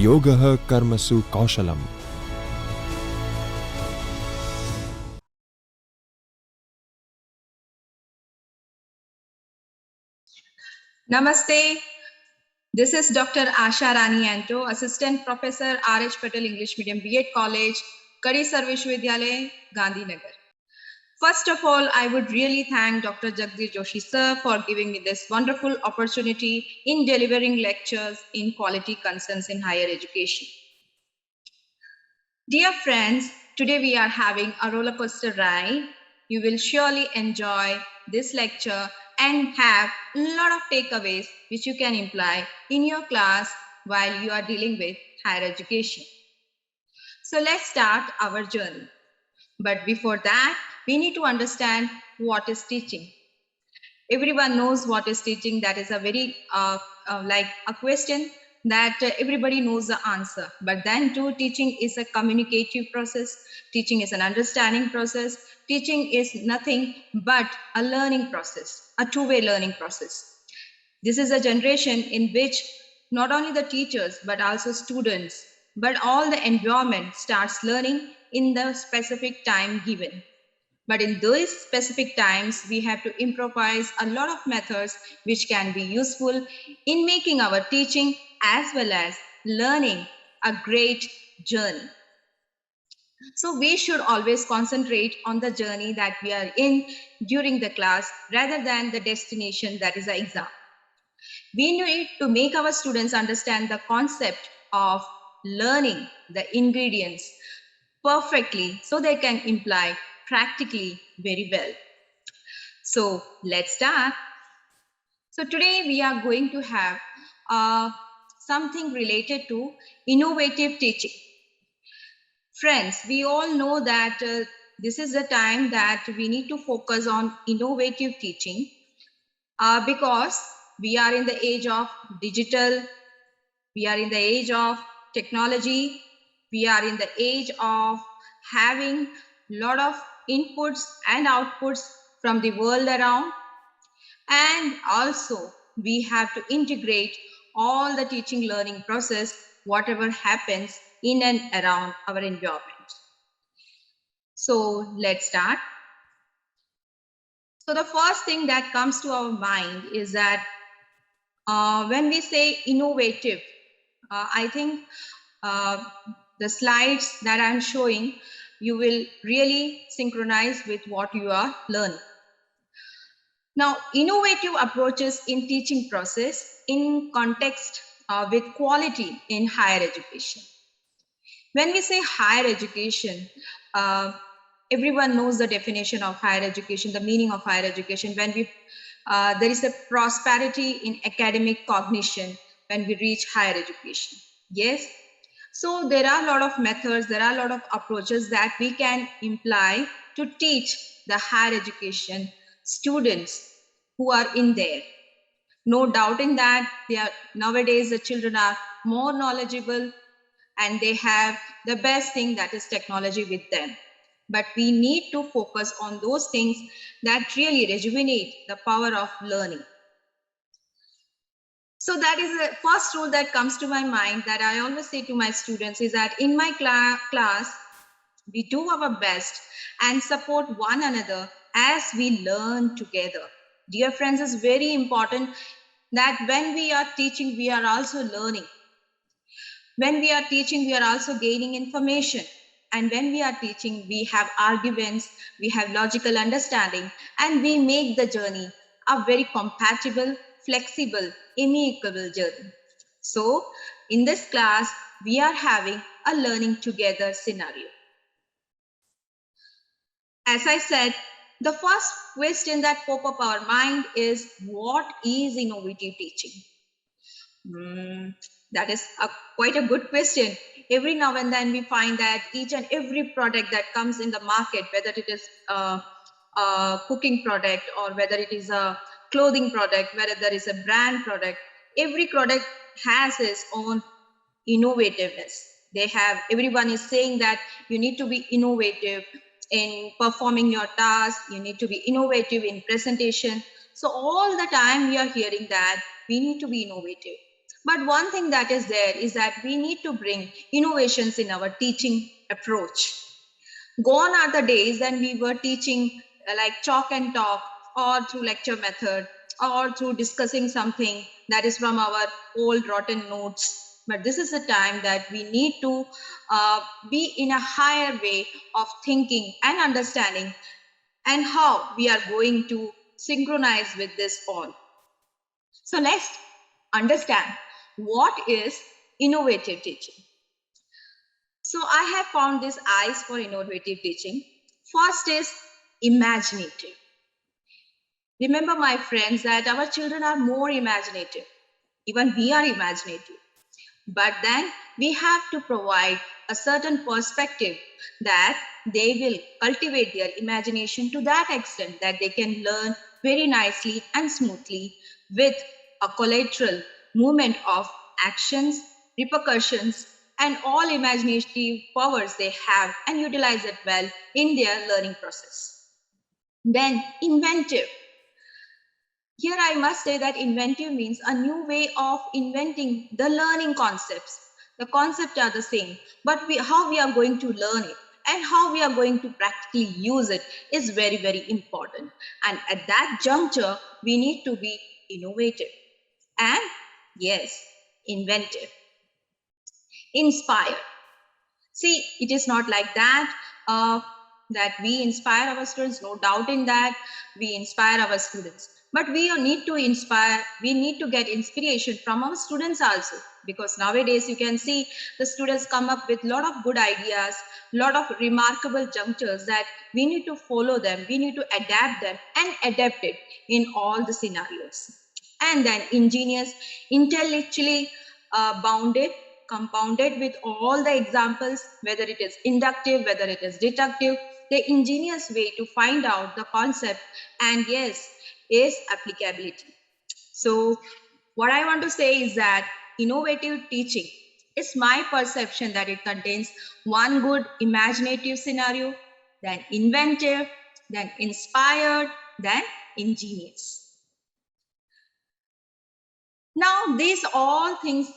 Yogah karmasu kaushalam. Namaste. This is Dr. Asharani Anto, Assistant Professor R.H. Patel English Medium B.Ed College, Kadisar Vishwvidyalaya, Gandhinagar. First of all, I would really thank Dr. Jagdish Joshi sir for giving me this wonderful opportunity in delivering lectures in quality concerns in higher education. Dear friends, today we are having a roller coaster ride. You will surely enjoy this lecture and have a lot of takeaways which you can imply in your class while you are dealing with higher education. So let's start our journey. But before that, we need to understand what is teaching. Everyone knows what is teaching. That is a very like a question that everybody knows the answer. But then too, teaching is a communicative process. Teaching is an understanding process. Teaching is nothing but a learning process, a two-way learning process. This is a generation in which not only the teachers, but also students, but all the environment starts learning in the specific time given. But in those specific times, we have to improvise a lot of methods which can be useful in making our teaching as well as learning a great journey. So we should always concentrate on the journey that we are in during the class rather than the destination, that is the exam. We need to make our students understand the concept of learning the ingredients perfectly so they can imply practically very well. So let's start. So today we are going to have something related to innovative teaching. Friends, we all know that this is the time that we need to focus on innovative teaching because we are in the age of digital, we are in the age of technology, we are in the age of having a lot of inputs and outputs from the world around. And also we have to integrate all the teaching learning process, whatever happens in and around our environment. So let's start. So the first thing that comes to our mind is that when we say innovative, I think the slides that I'm showing, you will really synchronize with what you are learning. Now, innovative approaches in teaching process in context with quality in higher education. When we say higher education, everyone knows the definition of higher education, the meaning of higher education. When we there is a prosperity in academic cognition when we reach higher education. Yes. So there are a lot of methods, there are a lot of approaches that we can imply to teach the higher education students who are in there. No doubt in that nowadays the children are more knowledgeable and they have the best thing, that is technology with them. But we need to focus on those things that really rejuvenate the power of learning. So that is the first rule that comes to my mind that I always say to my students is that in my class, we do our best and support one another as we learn together. Dear friends, it's very important that when we are teaching, we are also learning. When we are teaching, we are also gaining information. And when we are teaching, we have arguments, we have logical understanding, and we make the journey a very compatible, flexible, amicable journey. So in this class, we are having a learning together scenario. As I said, the first question that pop up our mind is, what is innovative teaching? That is quite a good question. Every now and then we find that each and every product that comes in the market, whether it is a cooking product or whether it is a clothing product, whether there is a brand product, every product has its own innovativeness. Everyone is saying that you need to be innovative in performing your task, you need to be innovative in presentation. So all the time we are hearing that we need to be innovative. But one thing that is there is that we need to bring innovations in our teaching approach. Gone are the days when we were teaching like chalk and talk, or through lecture method, or through discussing something that is from our old rotten notes. But this is the time that we need to be in a higher way of thinking and understanding, and how we are going to synchronize with this all. So let's understand what is innovative teaching. So I have found these I's for innovative teaching. First is imaginative. Remember, my friends, that our children are more imaginative. Even we are imaginative. But then we have to provide a certain perspective that they will cultivate their imagination to that extent that they can learn very nicely and smoothly with a collateral movement of actions, repercussions, and all imaginative powers they have, and utilize it well in their learning process. Then inventive. Here I must say that inventive means a new way of inventing the learning concepts. The concepts are the same, but how we are going to learn it and how we are going to practically use it is very, very important. And at that juncture, we need to be innovative and, yes, inventive. Inspired. See, it is not like that. That we inspire our students, no doubt in that, we inspire our students. But we need to inspire, we need to get inspiration from our students also. Because nowadays you can see the students come up with a lot of good ideas, lot of remarkable junctures that we need to follow them, we need to adapt them and adapt it in all the scenarios. And then ingenious, intellectually bounded, compounded with all the examples, whether it is inductive, whether it is deductive, the ingenious way to find out the concept, and yes, is applicability. So what I want to say is that innovative teaching is my perception that it contains one good imaginative scenario, then inventive, then inspired, then ingenious. Now these all things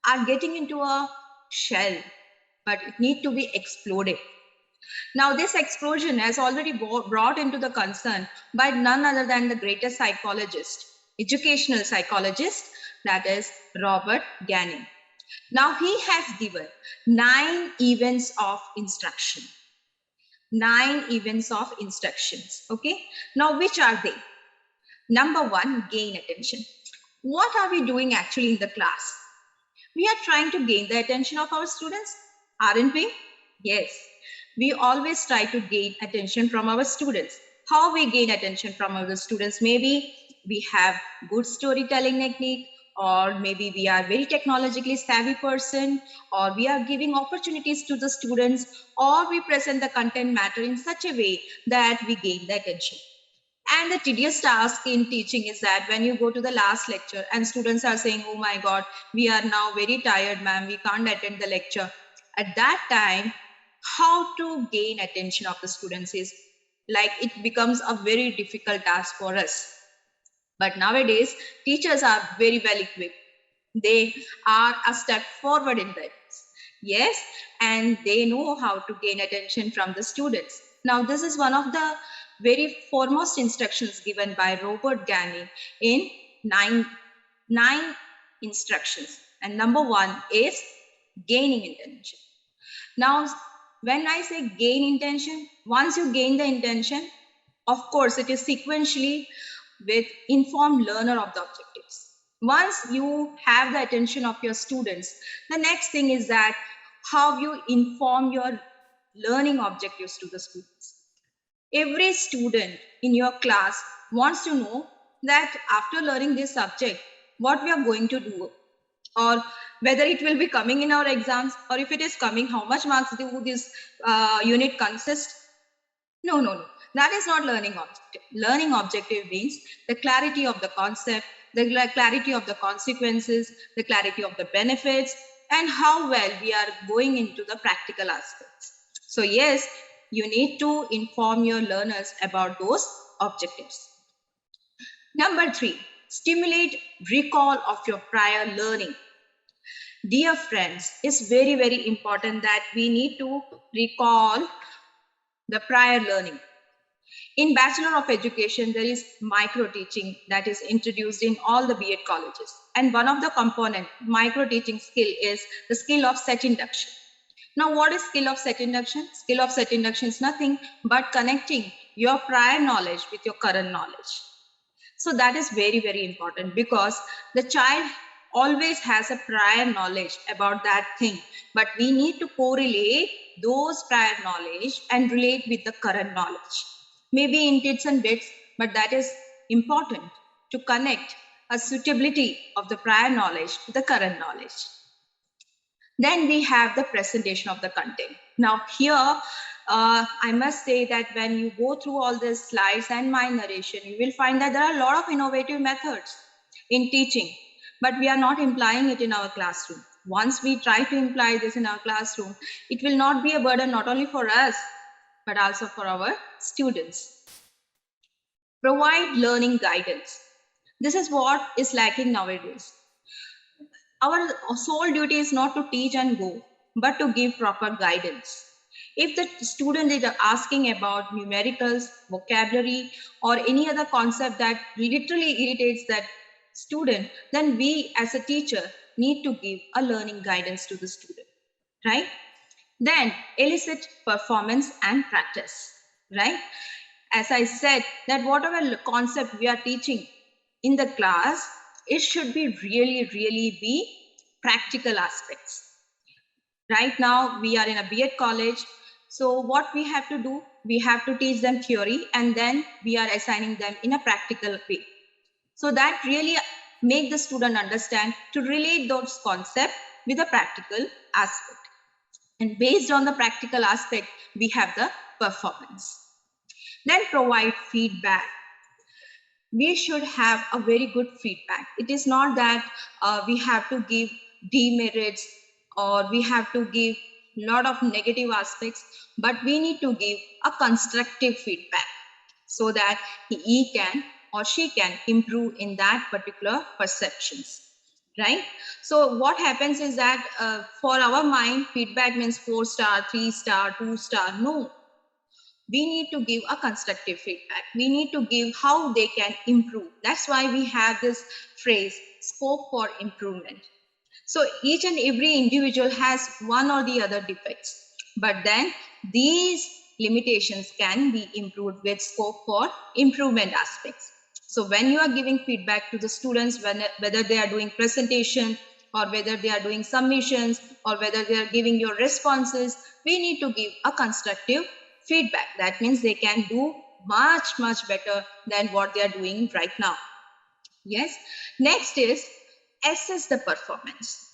are getting into a shell, but it need to be exploded. Now this explosion has already brought into the concern by none other than the greatest psychologist, educational psychologist, that is Robert Gannon. Now he has given 9 events of instruction. 9 events of instructions. Okay. Now which are they? Number 1, gain attention. What are we doing actually in the class? We are trying to gain the attention of our students, aren't we? Yes, we always try to gain attention from our students. How we gain attention from our students? Maybe we have good storytelling technique, or maybe we are very technologically savvy person, or we are giving opportunities to the students, or we present the content matter in such a way that we gain the attention. And the tedious task in teaching is that when you go to the last lecture and students are saying, oh my God, we are now very tired, ma'am, we can't attend the lecture. At that time, how to gain attention of the students is like, it becomes a very difficult task for us. But nowadays, teachers are very well equipped. They are a step forward in that. Yes, and they know how to gain attention from the students. Now, this is one of the very foremost instructions given by Robert Gannon in nine instructions. And number 1 is gaining intention. Now, when I say gain intention, once you gain the intention, of course, it is sequentially with informed learner of the objectives. Once you have the attention of your students, the next thing is that how you inform your learning objectives to the students. Every student in your class wants to know that after learning this subject, what we are going to do, or whether it will be coming in our exams, or if it is coming, how much marks do this unit consist. No. That is not learning objective. Learning objective means the clarity of the concept, the clarity of the consequences, the clarity of the benefits, and how well we are going into the practical aspects. So yes, you need to inform your learners about those objectives. Number 3, stimulate recall of your prior learning. Dear friends, it's very, very important that we need to recall the prior learning. In Bachelor of Education, there is micro-teaching that is introduced in all the B.Ed colleges. And one of the component, micro-teaching skill, is the skill of set induction. Now, what is skill of set induction? Skill of set induction is nothing but connecting your prior knowledge with your current knowledge. So that is very, very important, because the child always has a prior knowledge about that thing, but we need to correlate those prior knowledge and relate with the current knowledge. Maybe in bits and bits, but that is important to connect a suitability of the prior knowledge to the current knowledge. Then we have the presentation of the content. Now here, I must say that when you go through all these slides and my narration, you will find that there are a lot of innovative methods in teaching, but we are not implying it in our classroom. Once we try to imply this in our classroom, it will not be a burden not only for us, but also for our students. Provide learning guidance. This is what is lacking nowadays. Our sole duty is not to teach and go, but to give proper guidance. If the student is asking about numericals, vocabulary, or any other concept that literally irritates that student, then we as a teacher need to give a learning guidance to the student, right? Then elicit performance and practice, right? As I said, that whatever concept we are teaching in the class, it should be really be practical aspects. Right now, we are in a B.Ed college. So what we have to do, we have to teach them theory, and then we are assigning them in a practical way. So that really make the student understand to relate those concepts with a practical aspect. And based on the practical aspect, we have the performance. Then provide feedback. We should have a very good feedback. It is not that we have to give demerits or we have to give a lot of negative aspects, but we need to give a constructive feedback so that he can or she can improve in that particular perceptions, right? So what happens is that for our mind, feedback means 4-star, 3-star, 2-star. No, we need to give a constructive feedback. We need to give how they can improve. That's why we have this phrase, scope for improvement. So each and every individual has one or the other defects, but then these limitations can be improved with scope for improvement aspects. So when you are giving feedback to the students, whether they are doing presentation or whether they are doing submissions or whether they are giving your responses, we need to give a constructive feedback. That means they can do much better than what they are doing right now. Yes. Next is assess the performance.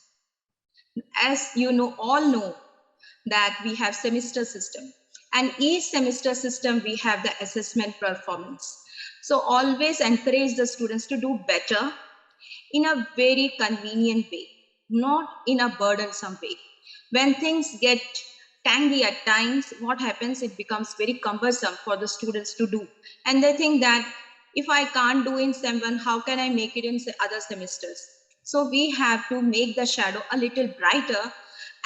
As you know, all know that we have semester system, and each semester system we have the assessment performance. So always encourage the students to do better in a very convenient way, not in a burdensome way. When things get tangy at times, what happens, it becomes very cumbersome for the students to do. And they think that if I can't do in Sem 1, how can I make it in other semesters? So we have to make the shadow a little brighter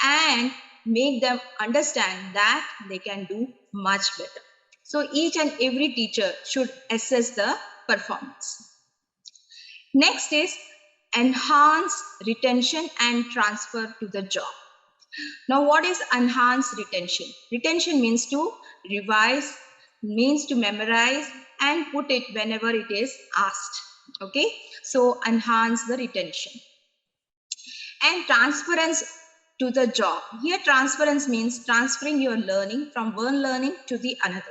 and make them understand that they can do much better. So each and every teacher should assess the performance. Next is enhance retention and transfer to the job. Now, what is enhanced retention? Retention means to revise, means to memorize and put it whenever it is asked. Okay, so enhance the retention. And transference to the job. Here transference means transferring your learning from one learning to the another.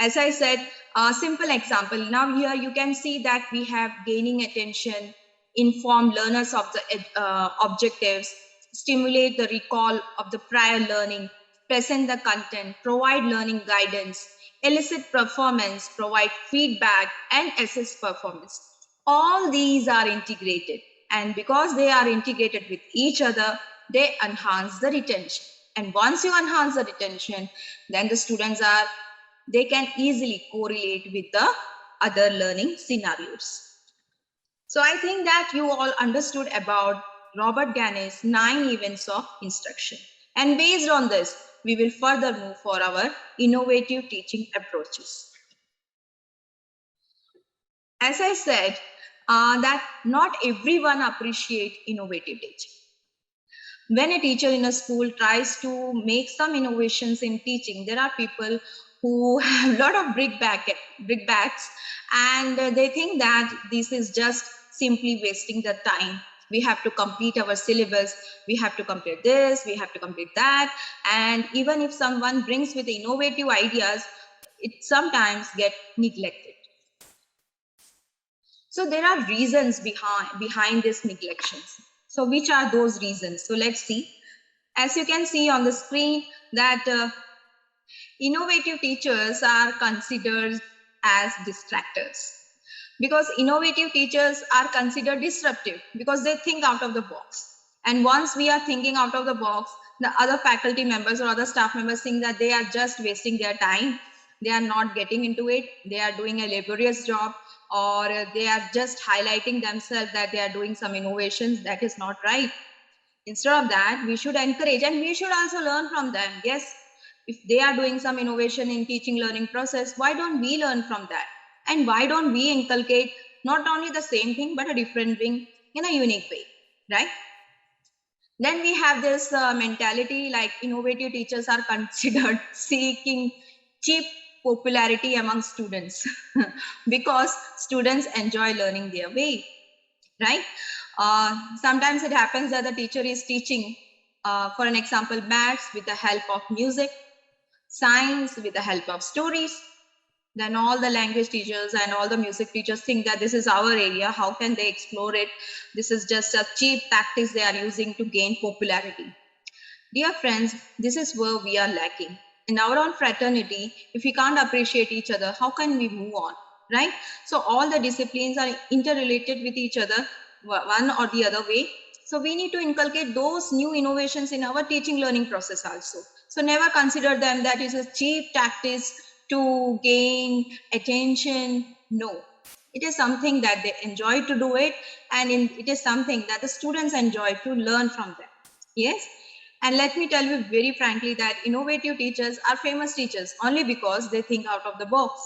As I said, a simple example. Now here you can see that we have gaining attention, inform learners of the objectives, stimulate the recall of the prior learning, present the content, provide learning guidance, elicit performance, provide feedback, and assess performance. All these are integrated, and because they are integrated with each other, they enhance the retention. And once you enhance the retention, then the students they can easily correlate with the other learning scenarios. So I think that you all understood about Robert Gannet's 9 events of instruction. And based on this, we will further move for our innovative teaching approaches. As I said, that not everyone appreciates innovative teaching. When a teacher in a school tries to make some innovations in teaching, there are people who have a lot of brickbats, and they think that this is just simply wasting the time. We have to complete our syllabus, we have to complete this, we have to complete that, and even if someone brings with innovative ideas, it sometimes get neglected. So there are reasons behind these neglections. So which are those reasons? So let's see. As you can see on the screen that innovative teachers are considered as distractors, because innovative teachers are considered disruptive because they think out of the box. And once we are thinking out of the box, the other faculty members or other staff members think that they are just wasting their time. They are not getting into it. They are doing a laborious job, or they are just highlighting themselves that they are doing some innovations. That is not right. Instead of that, we should encourage and we should also learn from them. Yes, if they are doing some innovation in teaching learning process, why don't we learn from that? And why don't we inculcate not only the same thing, but a different thing in a unique way, right? Then we have this mentality like innovative teachers are considered seeking cheap popularity among students because students enjoy learning their way, right? Sometimes it happens that the teacher is teaching, for an example, maths with the help of music, science with the help of stories. Then all the language teachers and all the music teachers think that this is our area. How can they explore it? This is just a cheap tactics they are using to gain popularity. Dear friends, this is where we are lacking. In our own fraternity, if we can't appreciate each other, how can we move on, right? So all the disciplines are interrelated with each other, one or the other way. So we need to inculcate those new innovations in our teaching learning process also. So never consider them that is a cheap tactics to gain attention. No, it is something that they enjoy to do it, and it is something that the students enjoy to learn from them. Yes. And let me tell you very frankly that innovative teachers are famous teachers only because they think out of the box.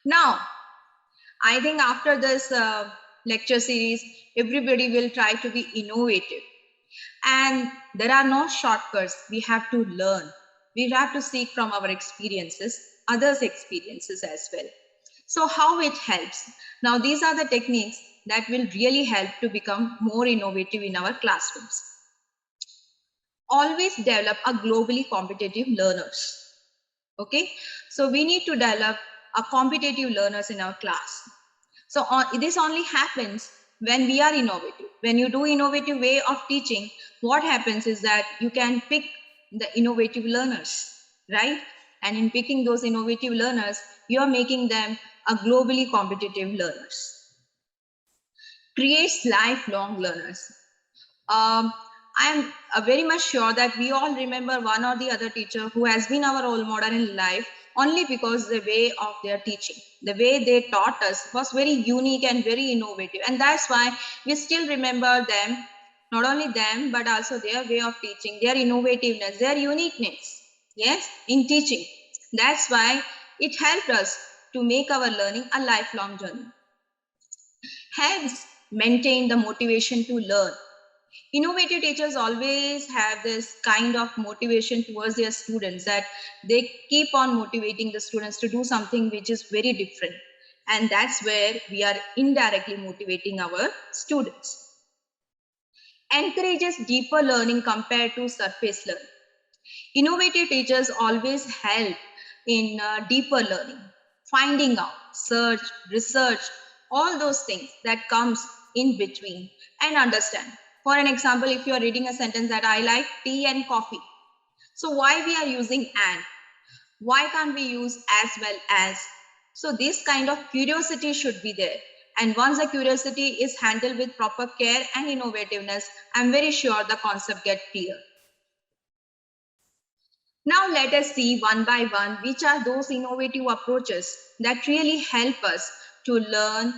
Now, I think after this lecture series, everybody will try to be innovative. And there are no shortcuts. We have to learn. We have to seek from our experiences, others' experiences as well. So how it helps? Now, these are the techniques that will really help to become more innovative in our classrooms. Always develop a globally competitive learners. Okay, so we need to develop a competitive learners in our class. So this only happens when we are innovative. When you do innovative way of teaching, what happens is that you can pick the innovative learners, right? And in picking those innovative learners, you are making them a globally competitive learners. Creates lifelong learners. I am very much sure that we all remember one or the other teacher who has been our role model in life only because the way of their teaching, the way they taught us was very unique and very innovative. And that's why we still remember them, not only them, but also their way of teaching, their innovativeness, their uniqueness, yes, in teaching. That's why it helped us to make our learning a lifelong journey. Helps maintain the motivation to learn. Innovative teachers always have this kind of motivation towards their students that they keep on motivating the students to do something which is very different. And that's where we are indirectly motivating our students. Encourages deeper learning compared to surface learning. Innovative teachers always help in deeper learning, finding out, search, research, all those things that comes in between and understand. For an example, if you are reading a sentence that I like tea and coffee. So why we are using and? Why can't we use as well as? So this kind of curiosity should be there. And once the curiosity is handled with proper care and innovativeness, I'm very sure the concept gets clear. Now let us see one by one which are those innovative approaches that really help us to learn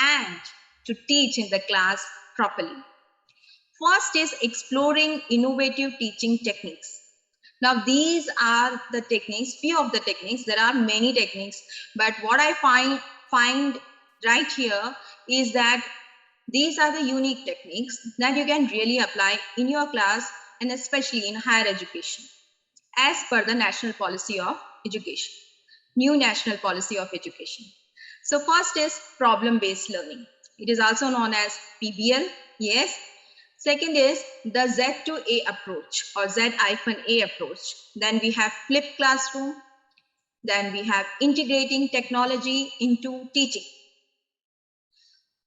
and to teach in the class properly. First is exploring innovative teaching techniques. Now, these are the techniques, few of the techniques. There are many techniques, but what I find right here is that these are the unique techniques that you can really apply in your class and especially in higher education as per the National Policy of Education, new National Policy of Education. So first is problem-based learning. It is also known as PBL, yes. Second is the Z2a approach or Z-A approach. Then we have flipped classroom. Then we have integrating technology into teaching.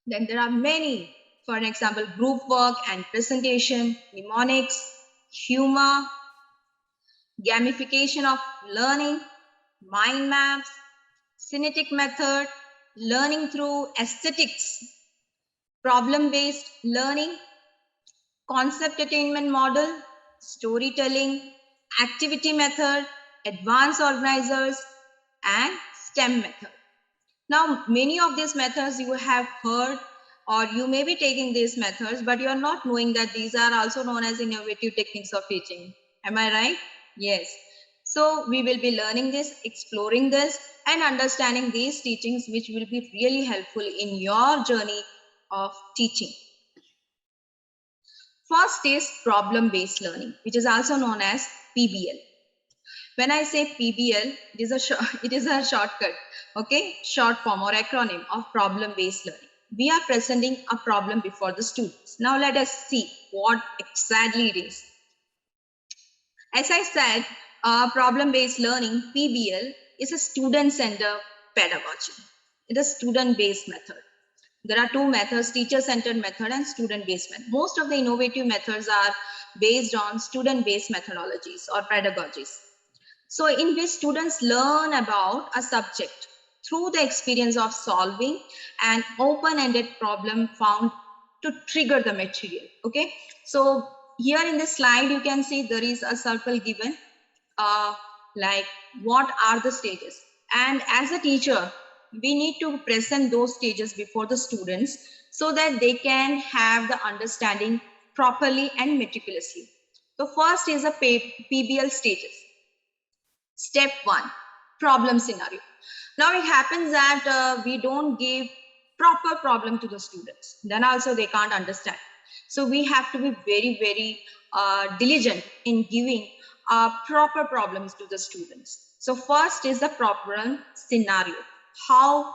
Then there are many, for example, group work and presentation, mnemonics, humor, gamification of learning, mind maps, Synecdic method, learning through aesthetics, problem-based learning, concept attainment model, storytelling, activity method, advanced organizers, and STEM method. Now, many of these methods you have heard or you may be taking these methods, but you are not knowing that these are also known as innovative techniques of teaching. Am I right? Yes. So we will be learning this, exploring this, and understanding these teachings, which will be really helpful in your journey of teaching. First is problem-based learning, which is also known as PBL. When I say PBL, it is a shortcut, okay, short form or acronym of problem-based learning. We are presenting a problem before the students. Now let us see what exactly it is. As I said, problem-based learning, PBL, is a student-centered pedagogy. It is a student-based method. There are two methods, teacher-centered method and student-based method. Most of the innovative methods are based on student-based methodologies or pedagogies. So in which students learn about a subject through the experience of solving an open-ended problem found to trigger the material. Okay, so here in this slide you can see there is a circle given, like what are the stages, and as a teacher we need to present those stages before the students so that they can have the understanding properly and meticulously. So first is a PBL stages. Step 1, problem scenario. Now it happens that we don't give proper problem to the students, then also they can't understand. So we have to be very diligent in giving proper problems to the students. So first is the problem scenario. How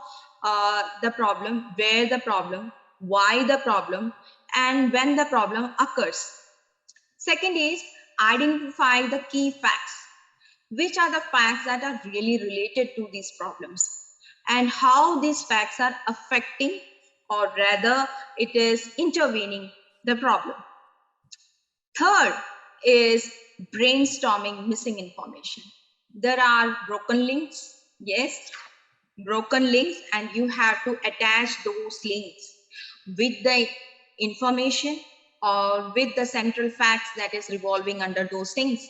the problem, where the problem, why the problem, and when the problem occurs. Second is identify the key facts. Which are the facts that are really related to these problems and how these facts are affecting, or rather it is intervening, the problem. Third is brainstorming missing information. There are broken links, yes, broken links, and you have to attach those links with the information or with the central facts that is revolving under those things.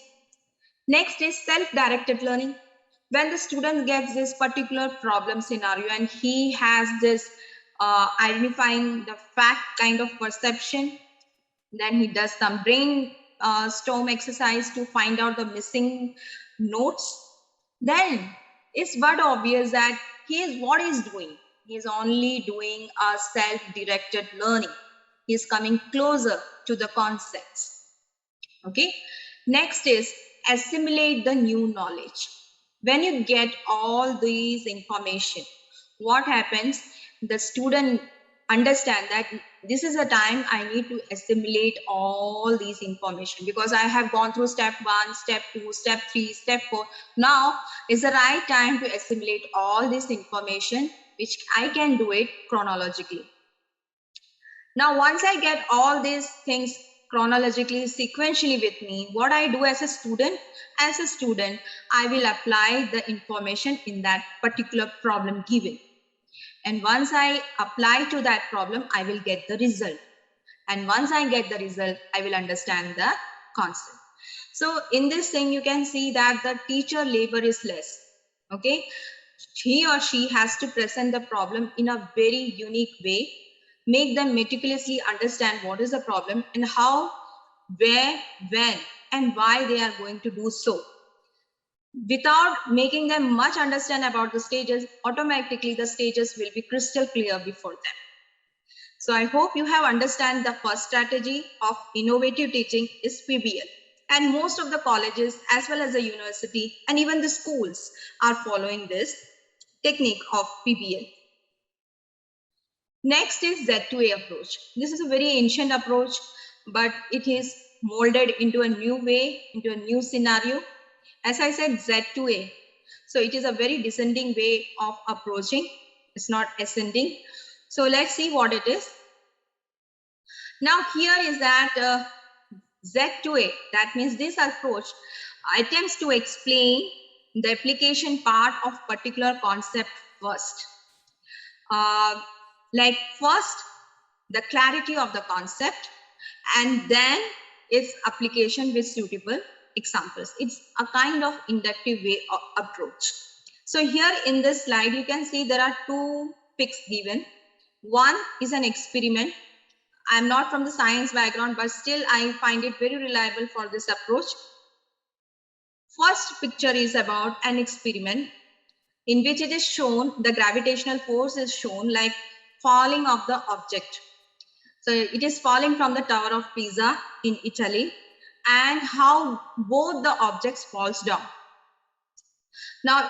Next is self-directed learning. When the student gets this particular problem scenario and he has this identifying the fact kind of perception, then he does some brainstorm exercise to find out the missing notes. Then it's but obvious that what he's doing. He is only doing a self-directed learning. He is coming closer to the concepts. Okay. Next is assimilate the new knowledge. When you get all these information, what happens? The student understand that this is a time I need to assimilate all these information because I have gone through step 1, step 2, step 3, step 4. Now is the right time to assimilate all this information, which I can do it chronologically. Now, once I get all these things chronologically, sequentially with me, what I do as a student, I will apply the information in that particular problem given. And once I apply to that problem, I will get the result. And once I get the result, I will understand the concept. So in this thing, you can see that the teacher labor is less. Okay. he or she has to present the problem in a very unique way, make them meticulously understand what is the problem and how, where, when, and why they are going to do so. Without making them much understand about the stages, automatically the stages will be crystal clear before them. So I hope you have understand the first strategy of innovative teaching is Pbl. And most of the colleges as well as the university and even the schools are following this technique of Pbl. Next is Z2a approach. This is a very ancient approach, but it is molded into a new way, into a new scenario. As I said, Z2a. So it is a very descending way of approaching. It's not ascending. So let's see what it is. Now here is that Z2a, that means this approach attempts to explain the application part of particular concept first. Like first, the clarity of the concept and then its application with suitable examples. It's a kind of inductive way of approach. So here in this slide, you can see there are two pics given. One is an experiment. I'm not from the science background, but still I find it very reliable for this approach. First picture is about an experiment in which it is shown, the gravitational force is shown like falling of the object. So it is falling from the Tower of Pisa in Italy and how both the objects falls down. Now,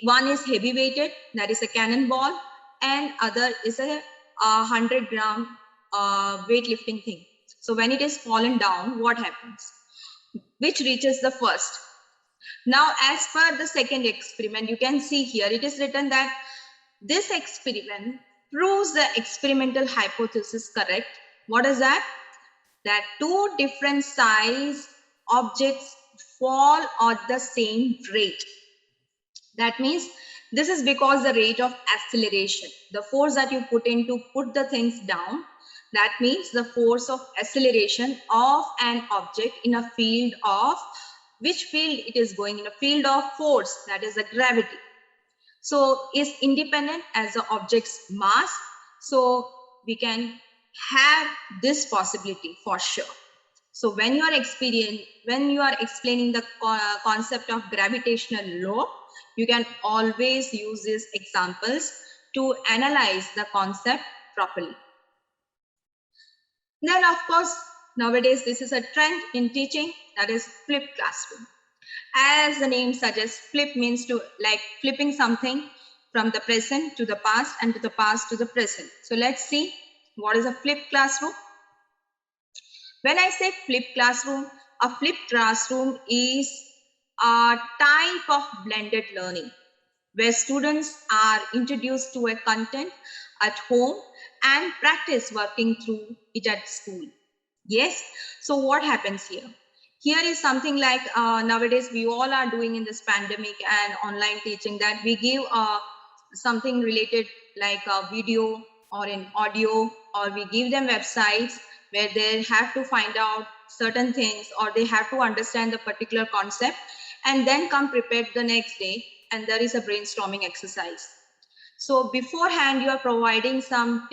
one is heavy weighted, that is a cannonball, and other is a 100-gram weightlifting thing. So when it is fallen down, what happens? Which reaches the first? Now, as per the second experiment, you can see here, it is written that this experiment proves the experimental hypothesis correct. What is that? That two different size objects fall at the same rate. That means this is because the rate of acceleration, the force that you put in to put the things down, that means the force of acceleration of an object in a field of, which field it is going in? A field of force, that is the gravity. So is independent as the object's mass. So we can have this possibility for sure. So when you are explaining the concept of gravitational law, you can always use these examples to analyze the concept properly. Then of course, nowadays this is a trend in teaching, that is flipped classroom. As the name suggests, flip means to like flipping something from the present to the past and to the past to the present. So let's see what is a flipped classroom. When I say flipped classroom, a flipped classroom is a type of blended learning where students are introduced to a content at home and practice working through it at school. Yes. So what happens here? Here is something like nowadays we all are doing in this pandemic and online teaching, that we give something related like a video or an audio, or we give them websites where they have to find out certain things or they have to understand the particular concept and then come prepared the next day, and there is a brainstorming exercise. So beforehand you are providing some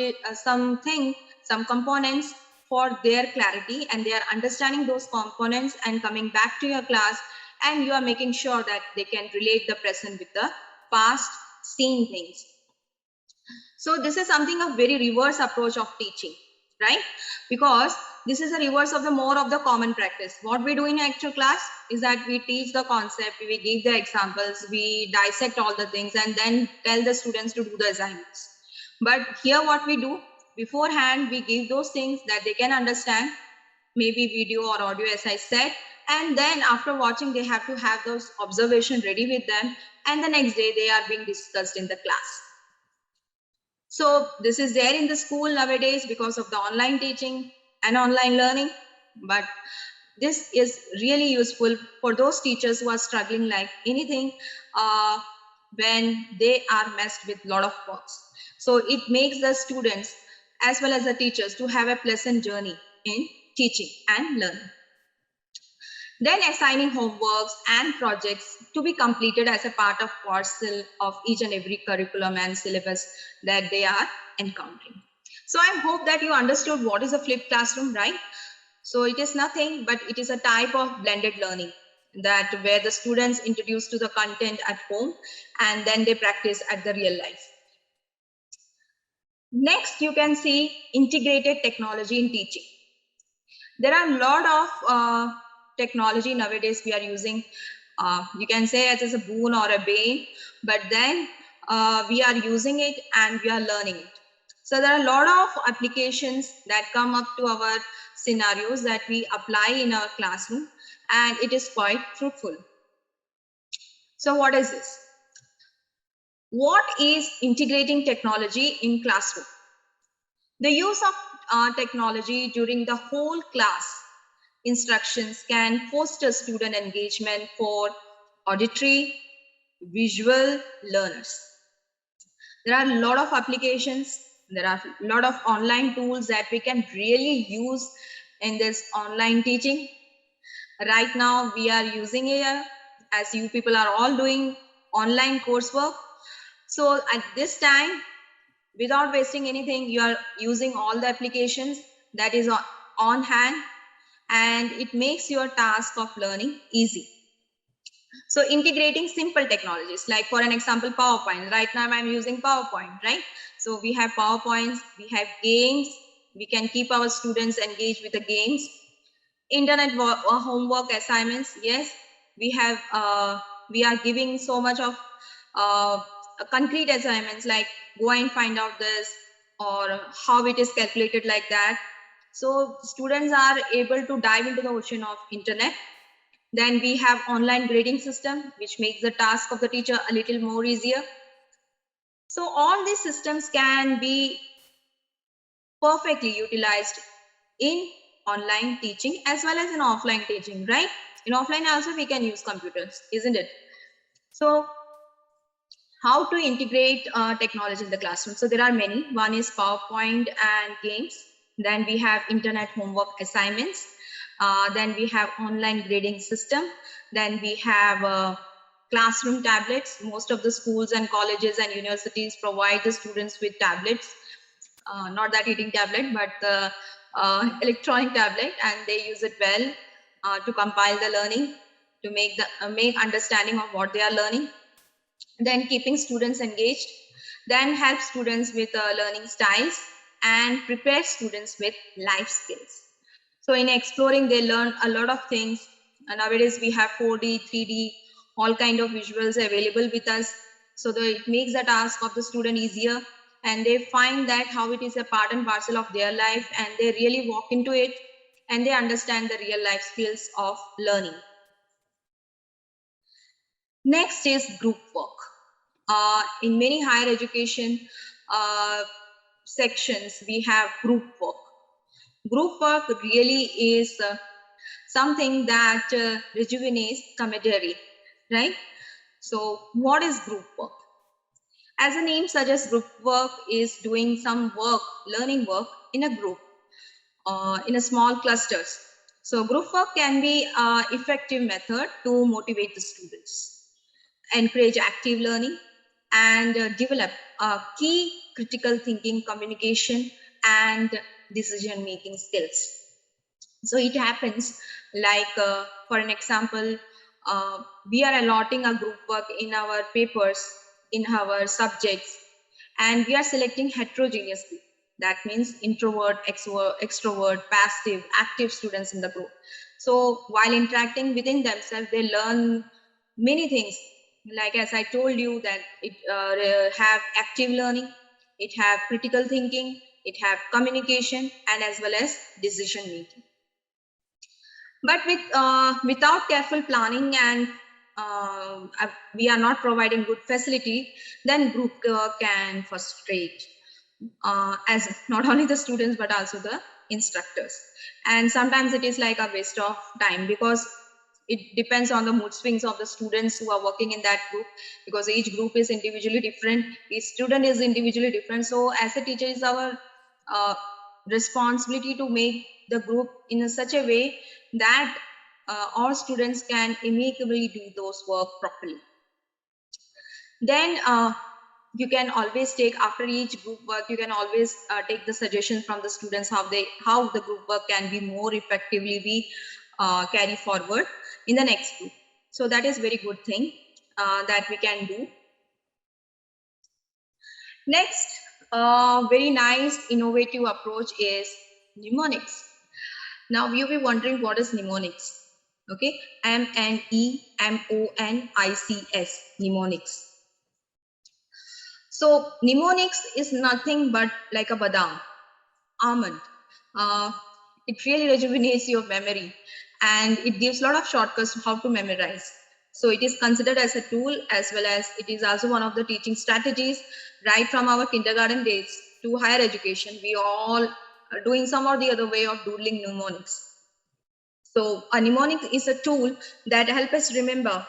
components for their clarity, and they are understanding those components and coming back to your class, and you are making sure that they can relate the present with the past seen things. So this is something of very reverse approach of teaching, right? Because this is a reverse of the more of the common practice. What we do in actual class is that we teach the concept, we give the examples, we dissect all the things, and then tell the students to do the assignments. But here what we do, beforehand we give those things that they can understand, maybe video or audio as I said, and then after watching they have to have those observations ready with them, and the next day they are being discussed in the class. So this is there in the school nowadays because of the online teaching and online learning, but this is really useful for those teachers who are struggling like anything when they are messed with a lot of works. So it makes the students as well as the teachers to have a pleasant journey in teaching and learning. Then assigning homeworks and projects to be completed as a part of parcel of each and every curriculum and syllabus that they are encountering. So I hope that you understood what is a flipped classroom, right? So it is nothing, but it is a type of blended learning that where the students introduced to the content at home and then they practice at the real life. Next, you can see integrated technology in teaching. There are a lot of technology nowadays we are using. You can say it is a boon or a bane, but then we are using it and we are learning it. So there are a lot of applications that come up to our scenarios that we apply in our classroom, and it is quite fruitful. So what is this? What is integrating technology in classroom? The use of technology during the whole class instructions can foster student engagement for auditory, visual learners. There are a lot of applications. There are a lot of online tools that we can really use in this online teaching. Right now, we are using it as you people are all doing online coursework. So at this time, without wasting anything, you are using all the applications that is on hand, and it makes your task of learning easy. So integrating simple technologies, like for an example, PowerPoint. Right now I'm using PowerPoint, right? So we have PowerPoints, we have games, we can keep our students engaged with the games. Internet homework assignments, yes, we are giving so much of concrete assignments like go and find out this or how it is calculated like that. So students are able to dive into the ocean of internet. Then we have online grading system, which makes the task of the teacher a little more easier. So all these systems can be perfectly utilized in online teaching as well as in offline teaching, right? In offline also we can use computers, isn't it? So how to integrate technology in the classroom? So there are many. One is PowerPoint and games. Then we have internet homework assignments. Then we have online grading system. Then we have classroom tablets. Most of the schools and colleges and universities provide the students with tablets. Not that eating tablet, but the electronic tablet, and they use it well to compile the learning, to make understanding of what they are learning. Then keeping students engaged, then help students with learning styles and prepare students with life skills. So in exploring, they learn a lot of things. And nowadays we have 4D, 3D, all kind of visuals available with us. So that it makes the task of the student easier, and they find that how it is a part and parcel of their life, and they really walk into it and they understand the real life skills of learning. Next is group work. In many higher education sections, we have group work. Group work really is something that rejuvenates camaraderie, right? So what is group work? As the name suggests, group work is doing some work, learning work in a group, in a small clusters. So group work can be an effective method to motivate the students, encourage active learning, and develop key critical thinking, communication, and decision making skills. So it happens like, for an example, we are allotting a group work in our papers, in our subjects, and we are selecting heterogeneously. That means introvert, extrovert, passive, active students in the group. So while interacting within themselves, they learn many things. Like as I told you that it have active learning, it have critical thinking, it have communication, and as well as decision making. But without careful planning and we are not providing good facility, then group can frustrate as not only the students but also the instructors. And sometimes it is like a waste of time, because it depends on the mood swings of the students who are working in that group, because each group is individually different, each student is individually different. So as a teacher, is our responsibility to make the group in such a way that all students can amicably do those work properly. Then you can always take, after each group work, you can always take the suggestions from the students how the group work can be more effectively be carry forward in the next group. So that is very good thing that we can do. Next, very nice innovative approach is mnemonics. Now you'll be wondering what is mnemonics. Okay, Mnemonics, mnemonics. So mnemonics is nothing but like a badam, almond. Uh, it really rejuvenates your memory and it gives a lot of shortcuts to how to memorize. So it is considered as a tool, as well as it is also one of the teaching strategies. Right from our kindergarten days to higher education, we all are doing some or the other way of doodling mnemonics. So a mnemonic is a tool that helps us remember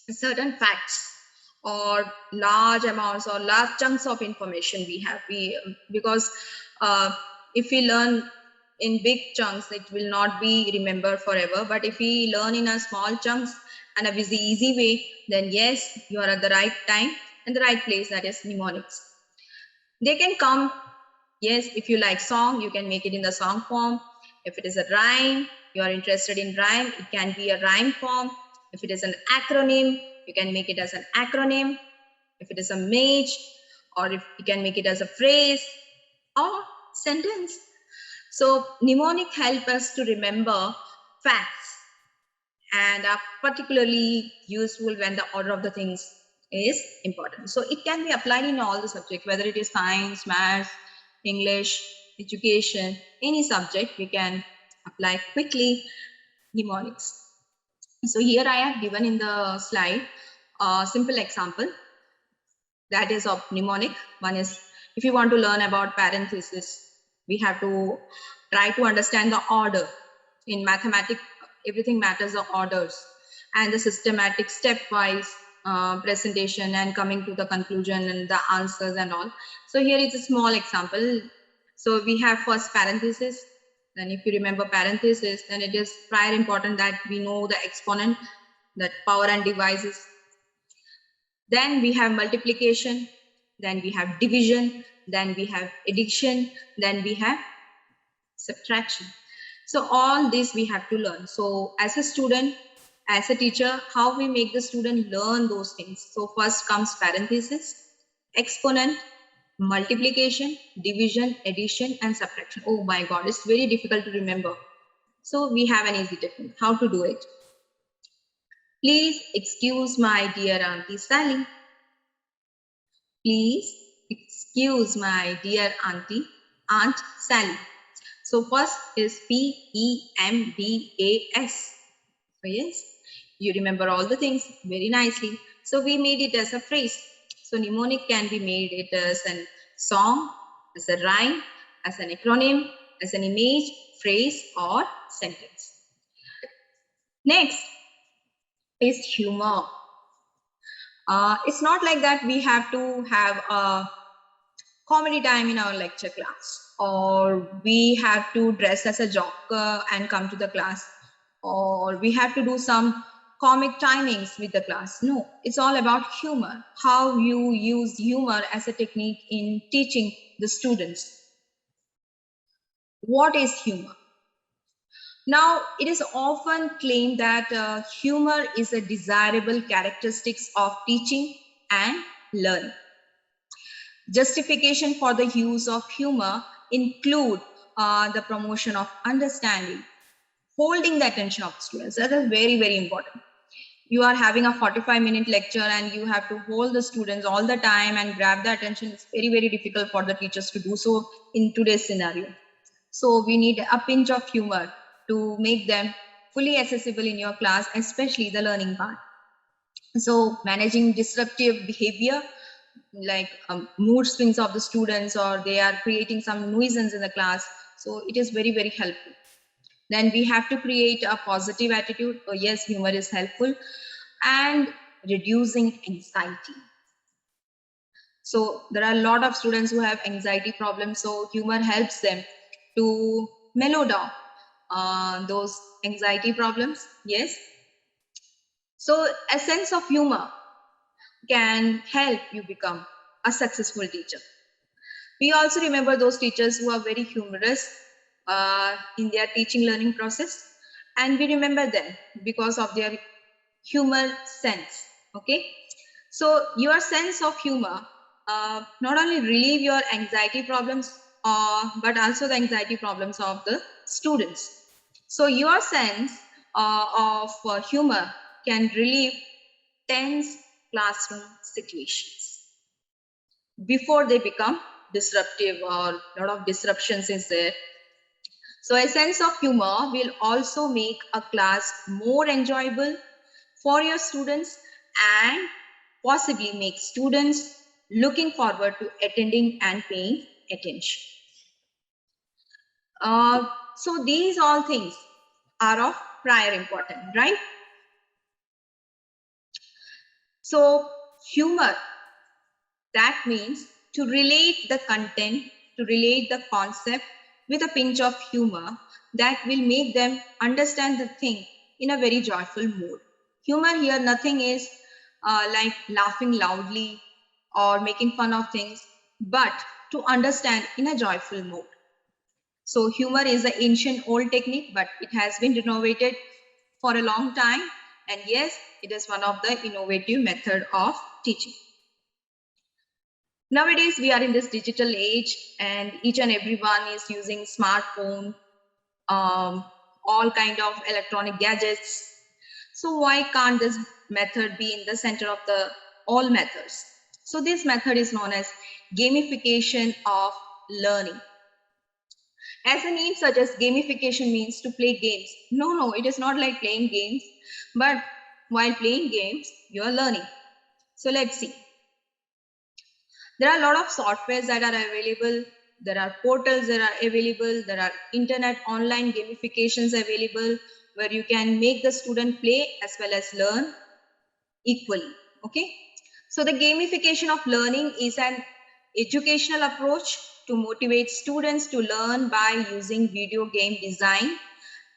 certain facts or large amounts or large chunks of information we have. Because if we learn in big chunks, it will not be remembered forever. But if we learn in a small chunks and a easy way, then yes, you are at the right time and the right place. That is mnemonics. They can come, yes, if you like song, you can make it in the song form. If it is a rhyme, you are interested in rhyme, it can be a rhyme form. If it is an acronym, you can make it as an acronym. If it is a image, or if you can make it as a phrase or sentence. So mnemonic help us to remember facts and are particularly useful when the order of the things is important. So it can be applied in all the subjects, whether it is science, maths, English, education, any subject, we can apply quickly mnemonics. So here I have given in the slide a simple example that is of mnemonic. One is, if you want to learn about parenthesis, we have to try to understand the order. In mathematics, everything matters the orders and the systematic stepwise presentation and coming to the conclusion and the answers and all. So here is a small example. So we have first parenthesis. Then if you remember parenthesis, then it is prior important that we know the exponent, that power and divisors. Then we have multiplication, then we have division, then we have addition, then we have subtraction. So all this we have to learn. So as a student, as a teacher, how we make the student learn those things. So first comes parenthesis, exponent, multiplication, division, addition, and subtraction. Oh my God, it's very difficult to remember. So we have an easy technique, how to do it. Please excuse my dear Auntie Sally. Please excuse my dear Aunt Sally. So first is PEMDAS. So yes, you remember all the things very nicely. So we made it as a phrase. So mnemonic can be made it as a song, as a rhyme, as an acronym, as an image, phrase, or sentence. Next is humor. It's not like that we have to have a comedy time in our lecture class, or we have to dress as a joker and come to the class, or we have to do some comic timings with the class. No, it's all about humor, how you use humor as a technique in teaching the students. What is humor? Now, it is often claimed that humor is a desirable characteristics of teaching and learning. Justification for the use of humor include the promotion of understanding, holding the attention of students. That is very, very important. You are having a 45-minute lecture and you have to hold the students all the time and grab the attention. It's very, very difficult for the teachers to do so in today's scenario. So we need a pinch of humor to make them fully accessible in your class, especially the learning part. So managing disruptive behavior, like mood swings of the students, or they are creating some nuisance in the class. So it is very, very helpful. Then we have to create a positive attitude. Oh yes, humor is helpful. And reducing anxiety. So there are a lot of students who have anxiety problems. So humor helps them to mellow down. those anxiety problems. Yes. So a sense of humor can help you become a successful teacher. We also remember those teachers who are very humorous in their teaching learning process, and we remember them because of their humor sense. Okay, so your sense of humor not only relieve your anxiety problems, but also the anxiety problems of the students. So your sense of humor can relieve tense classroom situations before they become disruptive, or a lot of disruptions is there. So a sense of humor will also make a class more enjoyable for your students and possibly make students looking forward to attending and paying attention. So these all things are of prior importance, right? So humor, that means to relate the content, to relate the concept with a pinch of humor that will make them understand the thing in a very joyful mood. Humor here, nothing is like laughing loudly or making fun of things, but to understand in a joyful mood. So humor is an ancient old technique, but it has been renovated for a long time. And yes, it is one of the innovative method of teaching. Nowadays, we are in this digital age and each and everyone is using smartphone, all kind of electronic gadgets. So why can't this method be in the center of the all methods? So this method is known as gamification of learning. As the name suggests, gamification means to play games. No, it is not like playing games, but while playing games, you are learning. So let's see. There are a lot of softwares that are available. There are portals that are available. There are internet online gamifications available where you can make the student play as well as learn equally. Okay. So the gamification of learning is an educational approach to motivate students to learn by using video game design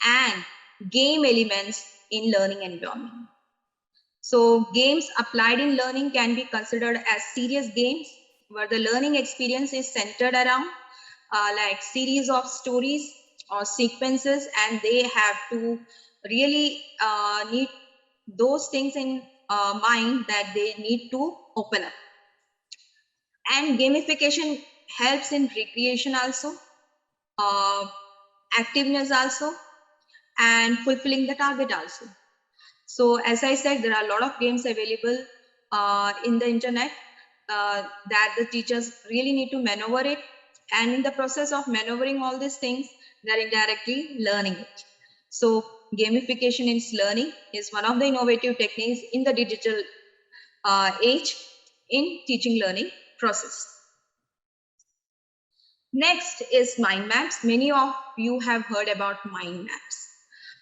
and game elements in learning environment. So games applied in learning can be considered as serious games where the learning experience is centered around like series of stories or sequences, and they have to really need those things in mind that they need to open up. And gamification helps in recreation also, uh, activeness also, and fulfilling the target also. So as I said, there are a lot of games available in the internet that the teachers really need to maneuver it. And in the process of maneuvering all these things, they're indirectly learning it. So gamification in learning is one of the innovative techniques in the digital age in teaching learning process. Next is mind maps. Many of you have heard about mind maps.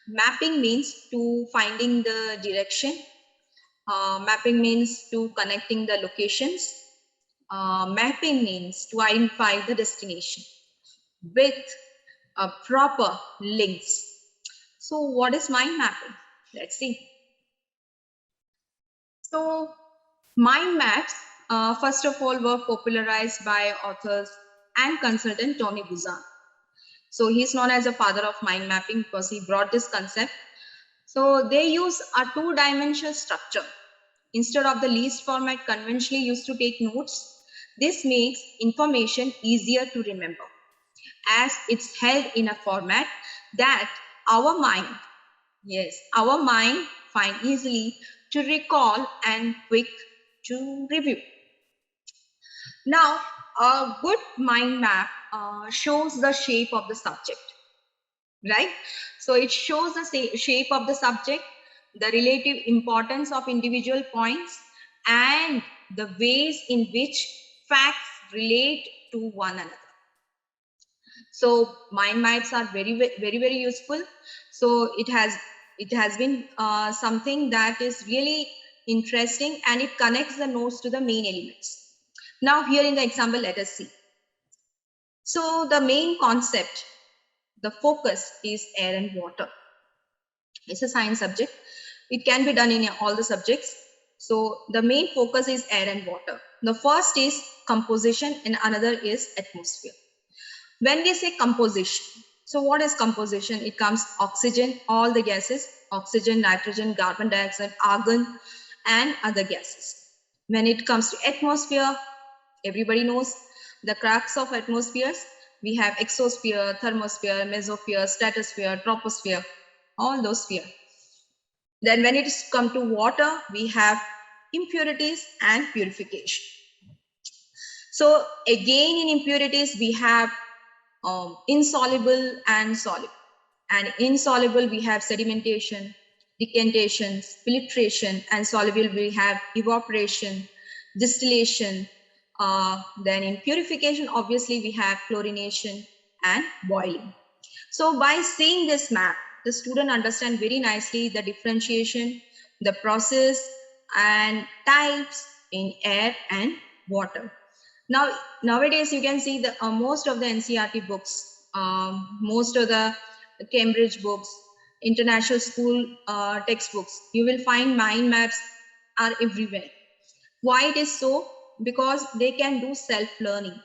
Mapping means to finding the direction. Mapping means to connecting the locations. Mapping means to identify the destination with proper links. So what is mind mapping? Let's see. So mind maps, first of all, were popularized by authors and consultant Tony Buzan. So he's known as the father of mind mapping because he brought this concept. So they use a two-dimensional structure. Instead of the list format conventionally used to take notes, this makes information easier to remember as it's held in a format that our mind, yes, our mind find easily to recall and quick to review. Now, a good mind map shows the shape of the subject, right? So it shows the shape of the subject, the relative importance of individual points, and the ways in which facts relate to one another. So mind maps are very useful. So it has been something that is really interesting, and it connects the nodes to the main elements. Now here in the example, let us see. So the main concept the focus is air and water. It's a science subject. It can be done in all the subjects. So the main focus is air and water. The first is composition and another is atmosphere. When we say composition, so what is composition? It comes oxygen, all the gases, oxygen, nitrogen, carbon dioxide, argon, and other gases. When it comes to atmosphere, everybody knows the crux of atmospheres. We have exosphere, thermosphere, mesosphere, stratosphere, troposphere, all those spheres. Then when it's come to water, we have impurities and purification. So again in impurities, we have insoluble and soluble. And insoluble, we have sedimentation, decantation, filtration, and soluble, we have evaporation, distillation. Then in purification, obviously, we have chlorination and boiling. So by seeing this map, the student understands very nicely the differentiation, the process, and types in air and water. Now, nowadays, you can see the most of the NCERT books, most of the Cambridge books, international school textbooks, you will find mind maps are everywhere. Why it is so? Because they can do self-learning.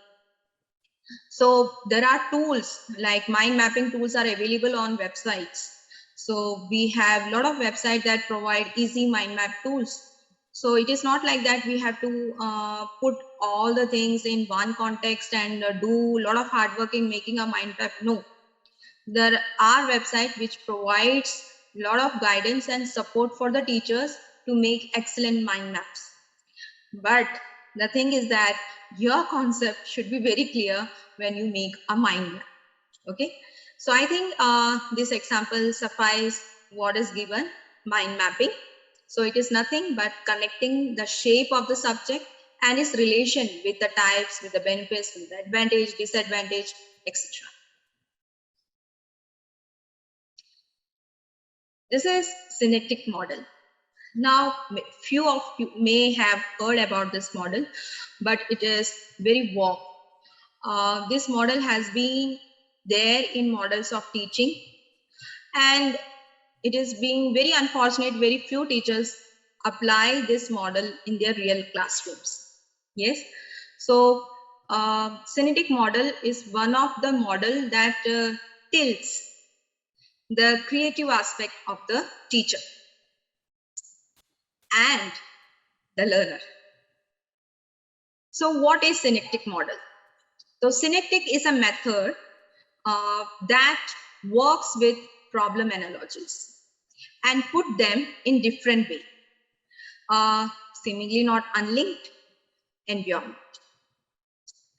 So there are tools like mind mapping tools are available on websites. So we have a lot of websites that provide easy mind map tools. So it is not like that we have to put all the things in one context and do a lot of hard work in making a mind map. No, there are websites which provides a lot of guidance and support for the teachers to make excellent mind maps. But the thing is that your concept should be very clear when you make a mind map. Okay, so I think this example suffice what is given, mind mapping. So it is nothing but connecting the shape of the subject and its relation with the types, with the benefits, with the advantage, disadvantage, etc. This is Synecdic model. Now, few of you may have heard about this model, but it is very vague. This model has been there in models of teaching, and it is being very unfortunate, very few teachers apply this model in their real classrooms. Yes, so Synecdic model is one of the model that tilts the creative aspect of the teacher and the learner. So what is Synecdic model? So Synecdic is a method that works with problem analogies and put them in different way, seemingly not unlinked environment.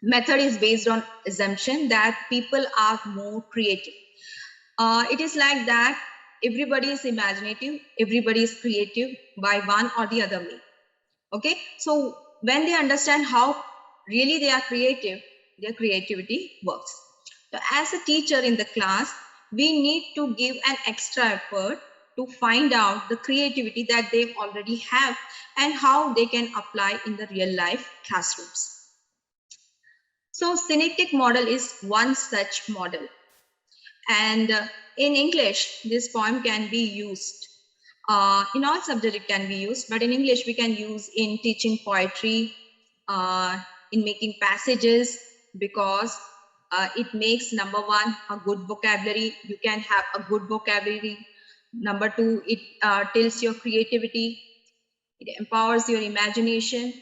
Method is based on assumption that people are more creative. It is like that everybody is imaginative, everybody is creative by one or the other way. Okay, so when they understand how really they are creative, their creativity works. So as a teacher in the class, we need to give an extra effort to find out the creativity that they already have and how they can apply in the real life classrooms. So Synecdic model is one such model. And in English, this poem can be used. In all subjects it can be used, but in English we can use in teaching poetry, in making passages, because it makes, number one, a good vocabulary. You can have a good vocabulary. Number two, it tilts your creativity. It empowers your imagination,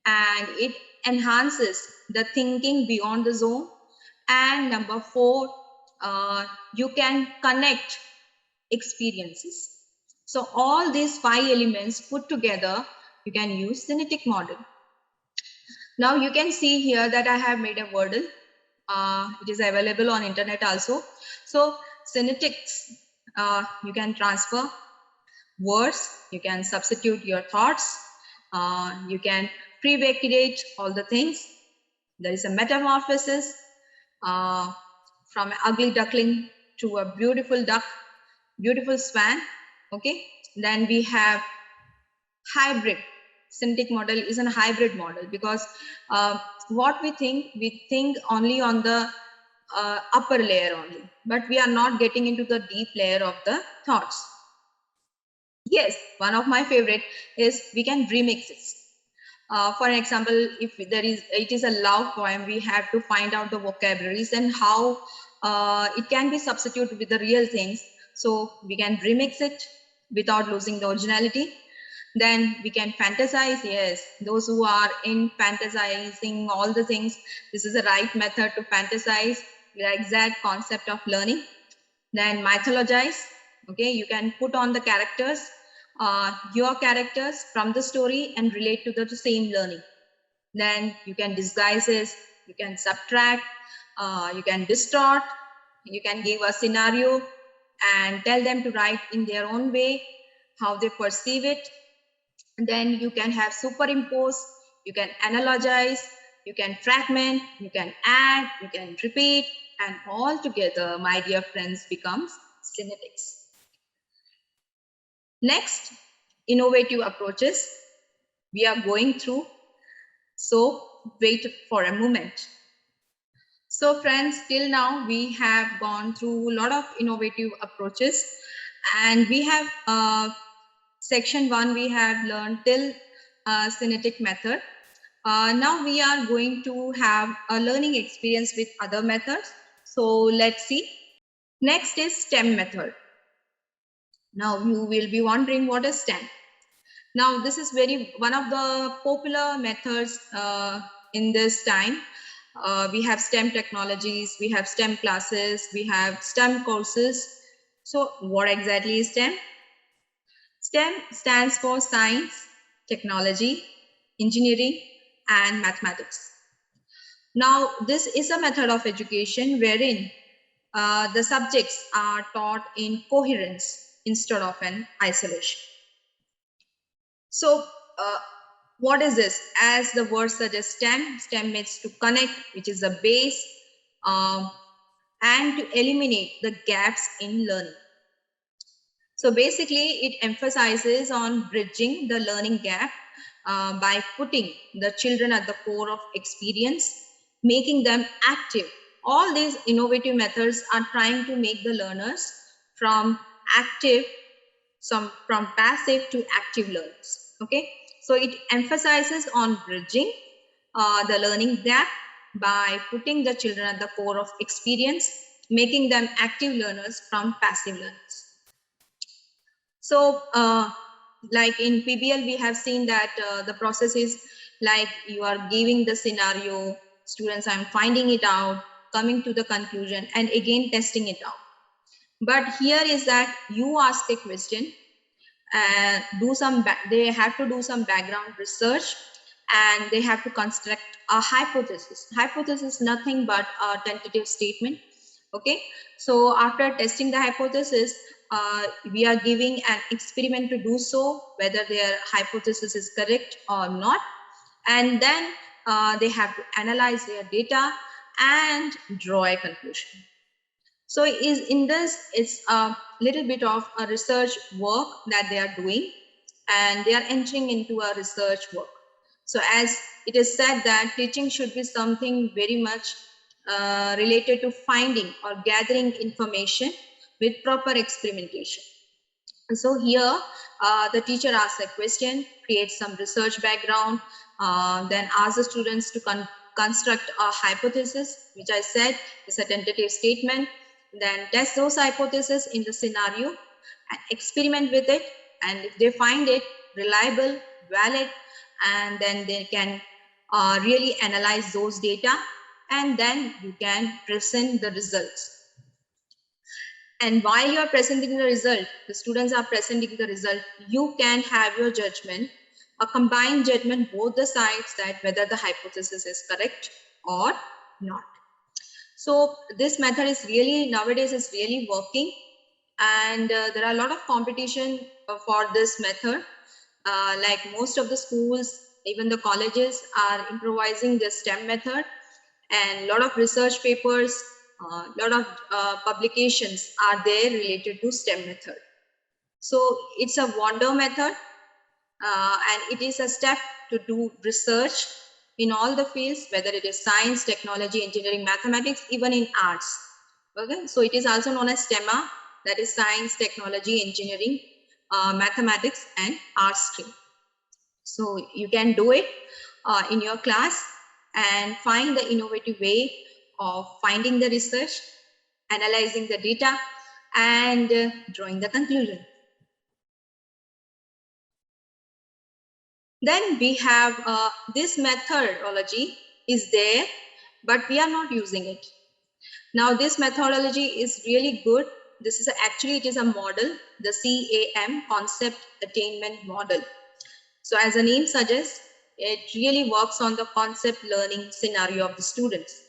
and it enhances the thinking beyond the zone. And number four, you can connect experiences. So all these 5 elements put together, you can use Synecdic model. Now you can see here that I have made a Wordle. It is available on internet also. So Synecdics, you can transfer words, you can substitute your thoughts, you can pre-vaccinate all the things. There is a metamorphosis from an ugly duckling to a beautiful duck, beautiful swan. Okay, then we have hybrid. Synecdic model is a hybrid model because what we think only on the upper layer only, but we are not getting into the deep layer of the thoughts. Yes, one of my favorite is we can remix it. For example, if it is a love poem, we have to find out the vocabularies and how it can be substituted with the real things. So we can remix it without losing the originality. Then we can fantasize. Yes, those who are in fantasizing all the things, this is the right method to fantasize the exact concept of learning. Then mythologize. Okay, you can put on the characters, your characters from the story and relate to the same learning. Then you can disguise it, you can subtract, you can distort, you can give a scenario and tell them to write in their own way, how they perceive it. And then you can have superimpose, you can analogize, you can fragment, you can add, you can repeat, and all together, my dear friends, becomes synetics. Next, innovative approaches we are going through. So wait for a moment. So friends, till now we have gone through a lot of innovative approaches, and we have section 1 we have learned till Synecdic method. Now we are going to have a learning experience with other methods. So let's see. Next is STEM method. Now you will be wondering what is STEM. Now this is one of the popular methods in this time. We have STEM technologies, we have STEM classes, we have STEM courses. So what exactly is STEM? STEM stands for science, technology, engineering, and mathematics. Now this is a method of education wherein the subjects are taught in coherence instead of an isolation. So what is this? As the word suggests, STEM means to connect, which is the base, and to eliminate the gaps in learning. So basically, it emphasizes on bridging the learning gap by putting the children at the core of experience, making them active. All these innovative methods are trying to make the learners from passive to active learners. Okay, so it emphasizes on bridging the learning gap by putting the children at the core of experience, making them active learners from passive learners. So like in PBL, we have seen that the process is like you are giving the scenario, students are finding it out, coming to the conclusion, and again testing it out. But here is that you ask a question, and they have to do some background research, and they have to construct a hypothesis. Hypothesis nothing but a tentative statement. Okay, so after testing the hypothesis, we are giving an experiment to do so, whether their hypothesis is correct or not, and then they have to analyze their data and draw a conclusion. So it's a little bit of a research work that they are doing, and they are entering into a research work. So as it is said that teaching should be something very much related to finding or gathering information with proper experimentation. And so here the teacher asks a question, creates some research background, then asks the students to construct a hypothesis, which I said is a tentative statement, then test those hypotheses in the scenario and experiment with it. And if they find it reliable, valid, and then they can really analyze those data, and then you can present the results. And while you are presenting the result, the students are presenting the result, you can have your judgment, a combined judgment, both the sides, that whether the hypothesis is correct or not. So this method is really, nowadays is really working, and there are a lot of competition for this method. Like most of the schools, even the colleges are improvising the STEM method, and a lot of research papers, a lot of publications are there related to STEM method. So it's a wonder method, and it is a step to do research in all the fields, whether it is science, technology, engineering, mathematics, even in arts. Okay, so it is also known as STEMA, that is science, technology, engineering, mathematics, and arts stream. So you can do it in your class and find the innovative way of finding the research, analyzing the data, and drawing the conclusion. Then we have this methodology is there, but we are not using it. Now this methodology is really good. This is actually, it is a model, the CAM, Concept Attainment Model. So as the name suggests, it really works on the concept learning scenario of the students.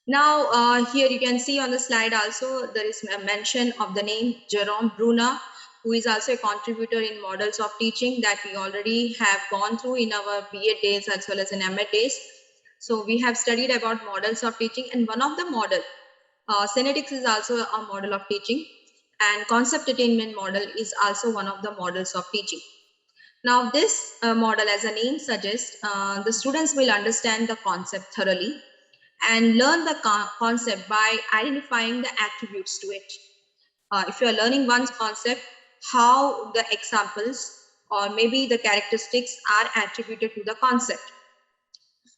Now here you can see on the slide also there is a mention of the name Jerome Bruner, who is also a contributor in models of teaching that we already have gone through in our BA days as well as in MA days. So we have studied about models of teaching, and one of the model, Synecdic is also a model of teaching, and concept attainment model is also one of the models of teaching. Now this model, as the name suggests, the students will understand the concept thoroughly and learn the concept by identifying the attributes to it. If you are learning one concept, how the examples or maybe the characteristics are attributed to the concept.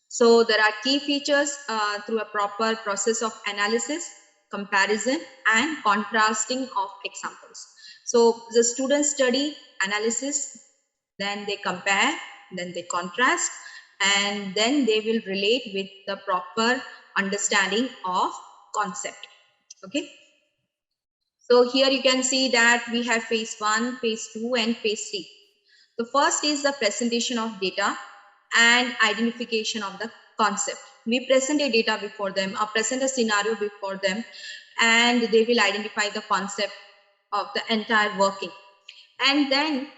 So there are key features through a proper process of analysis, comparison, and contrasting of examples. So the students study analysis, then they compare, then they contrast, and then they will relate with the proper understanding of concept. Okay. So here you can see that we have phase 1, phase 2, and phase 3. The first is the presentation of data and identification of the concept. We present a data before them or present a scenario before them, and they will identify the concept of the entire working. And then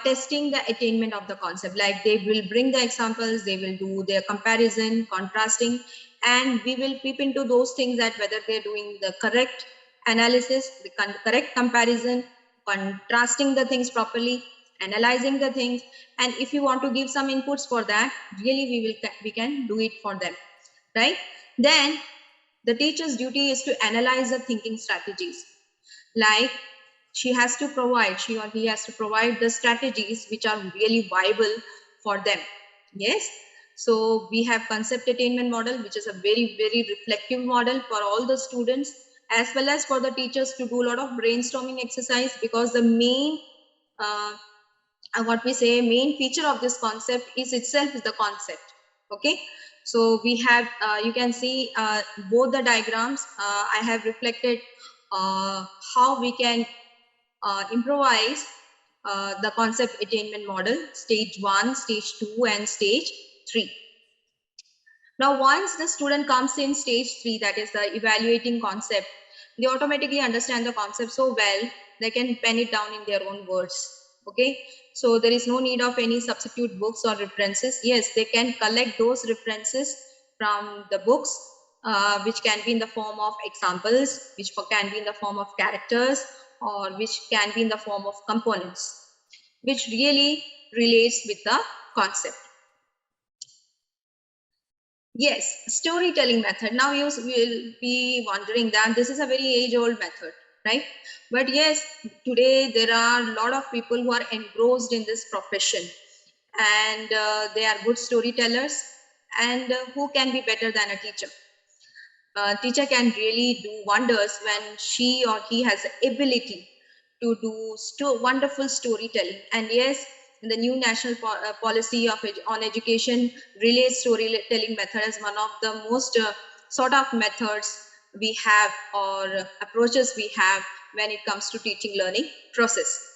testing the attainment of the concept, like they will bring the examples, they will do their comparison, contrasting, and we will peep into those things that whether they're doing the correct analysis, the correct comparison, contrasting the things properly, analyzing the things, and if you want to give some inputs for that, really we can do it for them, right? Then the teacher's duty is to analyze the thinking strategies, like she has to provide, she or he has to provide the strategies which are really viable for them. Yes, so we have concept attainment model, which is a very reflective model for all the students as well as for the teachers to do a lot of brainstorming exercise, because the main what we say main feature of this concept is itself is the concept. Okay, so we have you can see both the diagrams. I have reflected how we can improvise the concept attainment model, stage 1, stage 2, and stage 3. Now once the student comes in stage 3, that is the evaluating concept, they automatically understand the concept so well they can pen it down in their own words. Okay, so there is no need of any substitute books or references. Yes, they can collect those references from the books, which can be in the form of examples, which can be in the form of characters, or which can be in the form of components, which really relates with the concept. Yes, storytelling method. Now you will be wondering that this is a very age-old method, right? But yes, today there are a lot of people who are engrossed in this profession, and they are good storytellers, and who can be better than a teacher? Teacher can really do wonders when she or he has the ability to do wonderful storytelling. And yes, the new national policy on education relates storytelling method as one of the most sort of methods we have, or approaches we have when it comes to teaching learning process.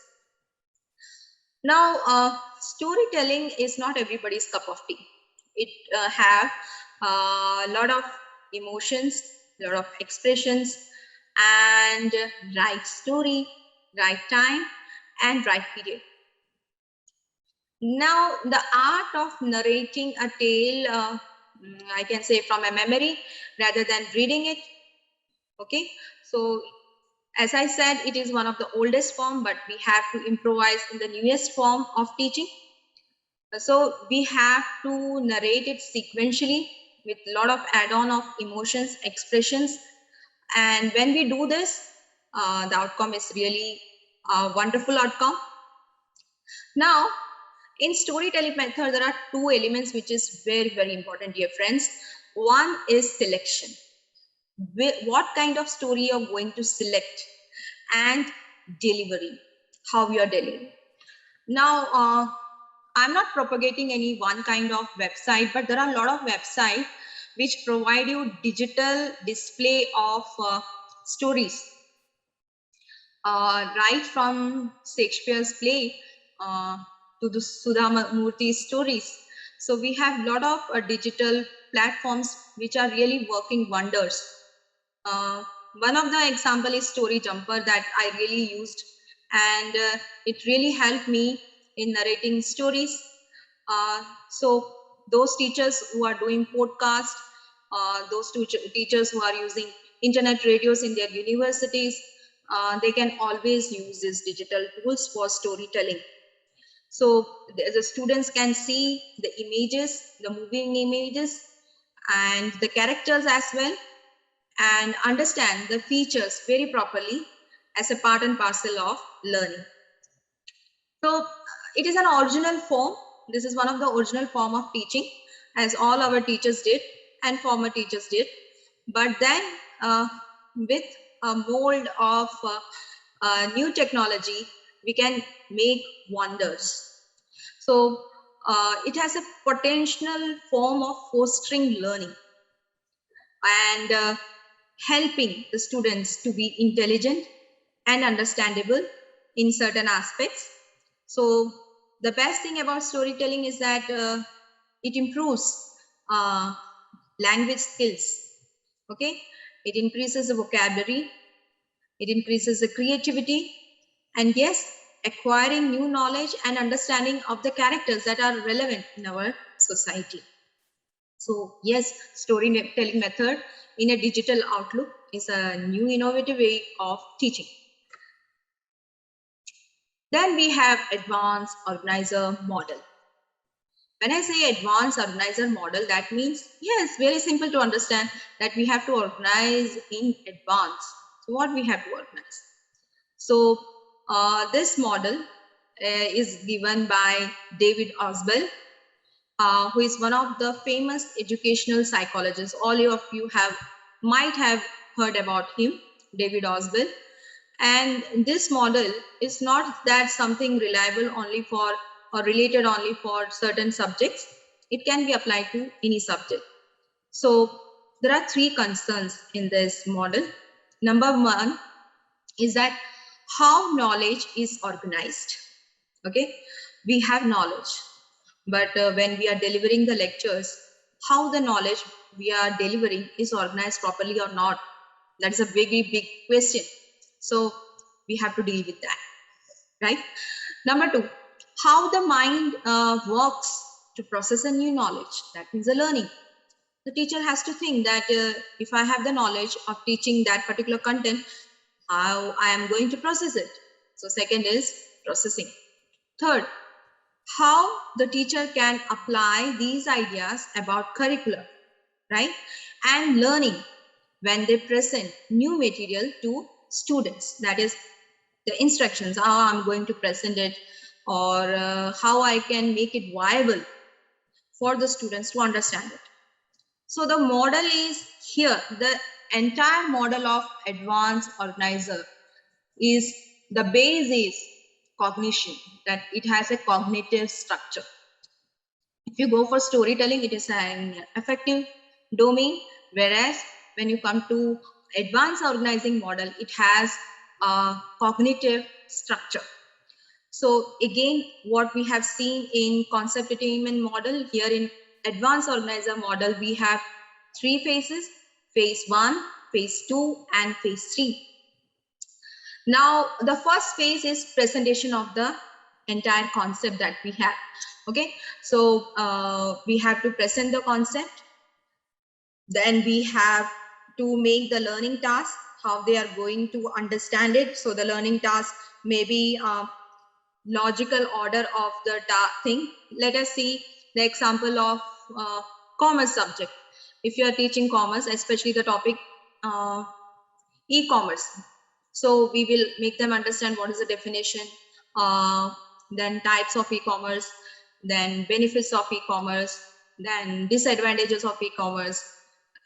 Now storytelling is not everybody's cup of tea. It have a lot of emotions, a lot of expressions, and right story, right time, and right period. Now the art of narrating a tale, I can say from a memory rather than reading it. Okay, so as I said, it is one of the oldest form, but we have to improvise in the newest form of teaching. So we have to narrate it sequentially with a lot of add-on of emotions, expressions. And when we do this, the outcome is really a wonderful outcome. Now, in storytelling method, there are two elements which is very, very important, dear friends. One is selection. What kind of story you're going to select, and delivery, how you are delivering. Now, I'm not propagating any one kind of website, but there are a lot of websites which provide you digital display of stories, right from Shakespeare's play to the Sudhamurthi's stories. So we have a lot of digital platforms which are really working wonders. One of the example is Story Jumper that I really used, and it really helped me in narrating stories. So those teachers who are doing podcast, those teachers who are using internet radios in their universities, they can always use these digital tools for storytelling. So the students can see the images, the moving images, and the characters as well, and understand the features very properly as a part and parcel of learning. So it is an original form. This is one of the original form of teaching, as all our teachers did and former teachers did. But then with a mold of new technology, we can make wonders. So it has a potential form of fostering learning and helping the students to be intelligent and understandable in certain aspects. So the best thing about storytelling is that it improves language skills. Okay, it increases the vocabulary, it increases the creativity, and yes, acquiring new knowledge and understanding of the characters that are relevant in our society. So yes, storytelling method in a digital outlook is a new innovative way of teaching. Then we have advanced organizer model. When I say advanced organizer model, that means, yes, very simple to understand that we have to organize in advance. So what we have to organize? So this model is given by David Osbel, who is one of the famous educational psychologists. All of you might have heard about him, David Osbel. And this model is not that something reliable only for or related only for certain subjects. It can be applied to any subject. So there are three concerns in this model. Number one is that how knowledge is organized. Okay, we have knowledge, but when we are delivering the lectures, how the knowledge we are delivering is organized properly or not, that is a very big question. So we have to deal with that, right? Number two, how the mind works to process a new knowledge, that means the learning. The teacher has to think that if I have the knowledge of teaching that particular content, how I am going to process it. So second is processing. Third, how the teacher can apply these ideas about curriculum, right? And learning when they present new material to students, that is the instructions, how I'm going to present it, or how I can make it viable for the students to understand it. So the model is here. The entire model of advanced organizer is, the base is cognition, that it has a cognitive structure. If you go for storytelling, it is an affective domain, whereas when you come to advanced organizing model, it has a cognitive structure. So again, what we have seen in concept attainment model, here in advanced organizer model, we have three phases: phase 1, phase 2, and phase 3. Now, the first phase is presentation of the entire concept that we have. Okay, so we have to present the concept. Then we have to make the learning task, how they are going to understand it. So the learning task may be logical order of the thing. Let us see the example of commerce subject. If you are teaching commerce, especially the topic e-commerce, so we will make them understand what is the definition, then types of e-commerce, then benefits of e-commerce, then disadvantages of e-commerce,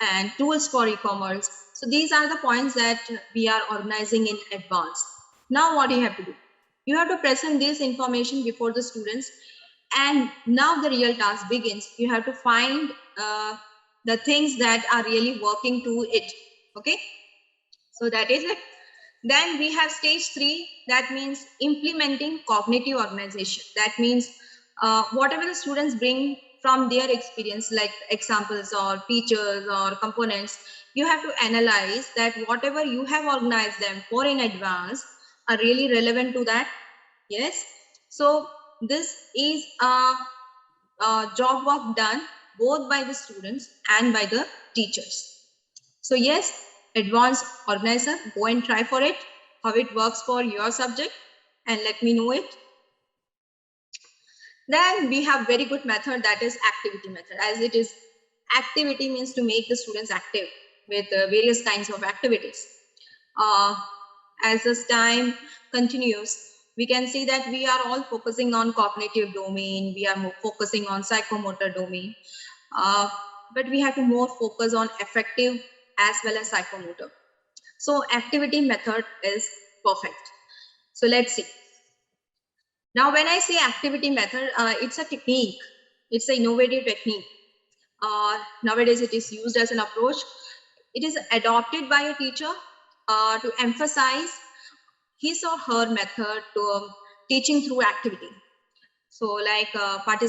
and tools for e-commerce. So these are the points that we are organizing in advance. Now what you have to do? You have to present this information before the students, and now the real task begins. You have to find the things that are really working to it. Okay, so that is it. Then we have stage 3, that means implementing cognitive organization. That means whatever the students bring from their experience, like examples or features or components, you have to analyze that whatever you have organized them for in advance are really relevant to that. Yes. So this is a job work done both by the students and by the teachers. So yes, advanced organizer, go and try for it, how it works for your subject, and let me know it. Then we have very good method, that is activity method. As it is, activity means to make the students active with various kinds of activities. As this time continues, we can see that we are all focusing on cognitive domain, we are focusing on psychomotor domain, but we have to more focus on affective as well as psychomotor. So activity method is perfect. So let's see. Now, when I say activity method, it's a technique. It's an innovative technique. Nowadays, it is used as an approach. It is adopted by a teacher to emphasize his or her method to teaching through activity. So like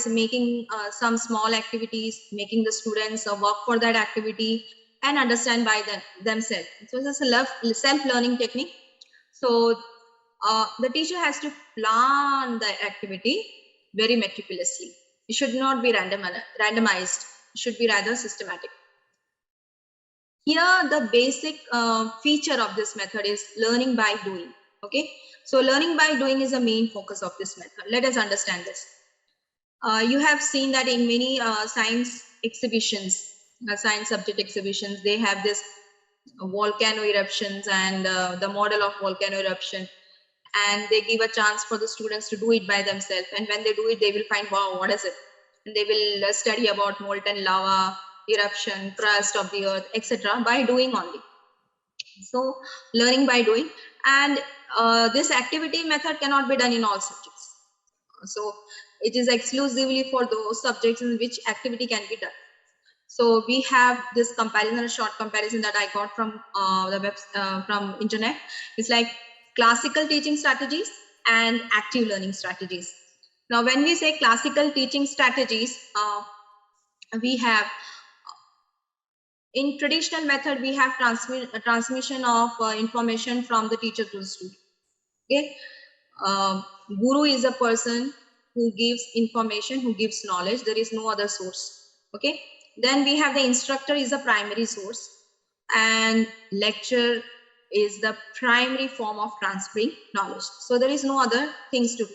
making some small activities, making the students work for that activity and understand by themselves. So this is a self-learning technique. So the teacher has to plan the activity very meticulously. It should not be randomized. It should be rather systematic. Here, the basic feature of this method is learning by doing. Okay, so learning by doing is the main focus of this method. Let us understand this. You have seen that in many science exhibitions, science subject exhibitions, they have this volcano eruptions and the model of volcano eruption, and they give a chance for the students to do it by themselves. And when they do it, they will find, wow, what is it? And they will study about molten lava, eruption, crust of the earth, etc. by doing only. So learning by doing, and this activity method cannot be done in all subjects. So it is exclusively for those subjects in which activity can be done. So we have this comparison, a short comparison that I got from the web, from internet. It's like classical teaching strategies and active learning strategies. Now, when we say classical teaching strategies, we have in traditional method, we have transmission of information from the teacher to the student. Okay, guru is a person who gives information, who gives knowledge. There is no other source. Okay, then we have the instructor is a primary source, and lecture is the primary form of transferring knowledge. So there is no other things to do.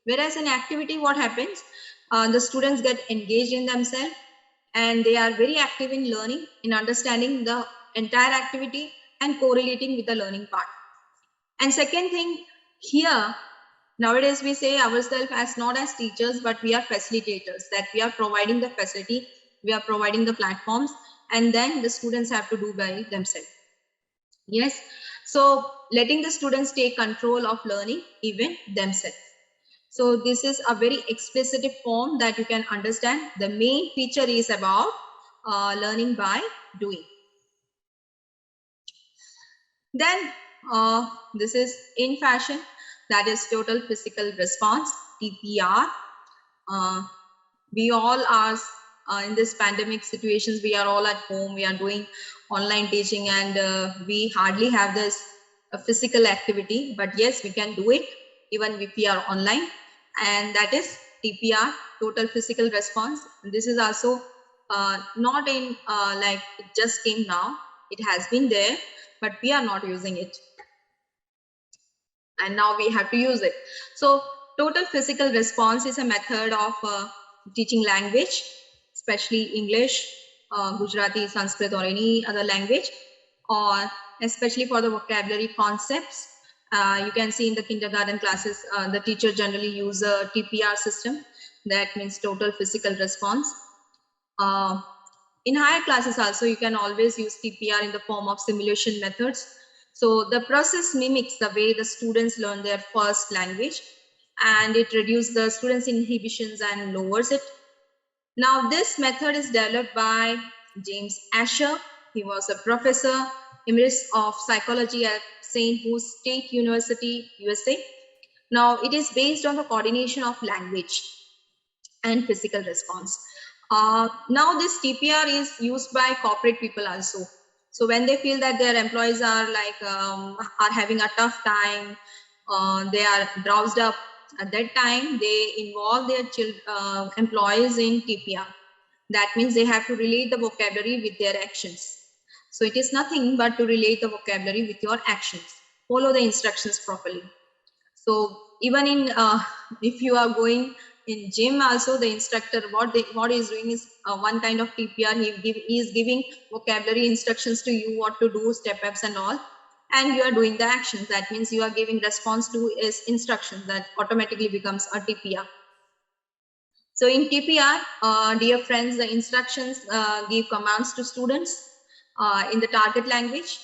Whereas in activity, what happens? The students get engaged in themselves, and they are very active in learning, in understanding the entire activity and correlating with the learning part. And second thing here, nowadays we say ourselves as not as teachers, but we are facilitators, that we are providing the facility, we are providing the platforms, and then the students have to do by themselves. Yes, so letting the students take control of learning even themselves. So this is a very explicit form that you can understand. The main feature is about learning by doing. Then this is in fashion, that is total physical response, TPR. We all are in this pandemic situations, we are all at home, we are doing online teaching, and we hardly have this physical activity, but yes, we can do it even if we are online, and that is TPR, total physical response. This is also not in like it just came now, it has been there, but we are not using it, and now we have to use it. So total physical response is a method of teaching language, especially English, Gujarati, Sanskrit, or any other language, or especially for the vocabulary concepts. You can see in the kindergarten classes, the teacher generally use a TPR system. That means total physical response. In higher classes also, you can always use TPR in the form of simulation methods. So the process mimics the way the students learn their first language, and it reduces the students' inhibitions and lowers it. Now, this method is developed by James Asher. He was a professor emeritus of psychology at St. Louis State University, USA. Now, it is based on the coordination of language and physical response. Now, this TPR is used by corporate people also. So when they feel that their employees are are having a tough time, they are drowsed up, at that time they involve their employees in TPR. That means they have to relate the vocabulary with their actions. So it is nothing but to relate the vocabulary with your actions. Follow the instructions properly. So even in if you are going in gym also, the instructor what he is doing is one kind of TPR. He is giving vocabulary instructions to you, what to do, step ups and all, and you are doing the actions. That means you are giving response to his instructions. That automatically becomes a TPR. So in TPR, dear friends, the instructions give commands to students in the target language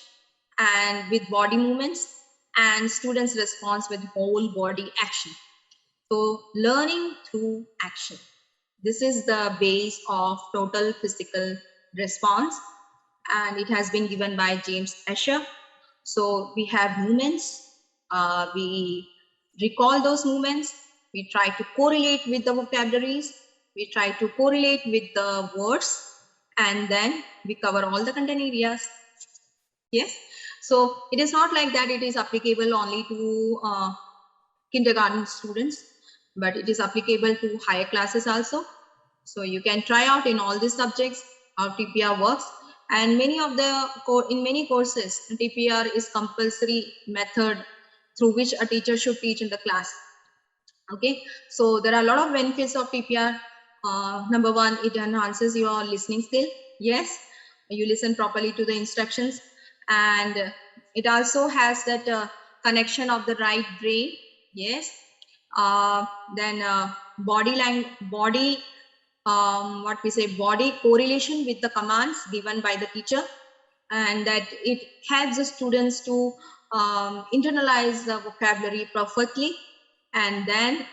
and with body movements, and students respond with whole body action. So learning through action. This is the base of total physical response, and it has been given by James Asher. So we have movements, we recall those movements, we try to correlate with the vocabularies, we try to correlate with the words, and then we cover all the content areas. Yes, so it is not like that it is applicable only to kindergarten students, but it is applicable to higher classes also. So you can try out in all these subjects how TPR works. And in many courses, TPR is compulsory method through which a teacher should teach in the class. Okay, so there are a lot of benefits of TPR. Number one, it enhances your listening skill. Yes, you listen properly to the instructions, and it also has that connection of the right brain. Yes, then body body correlation with the commands given by the teacher, and that it helps the students to internalize the vocabulary perfectly, and then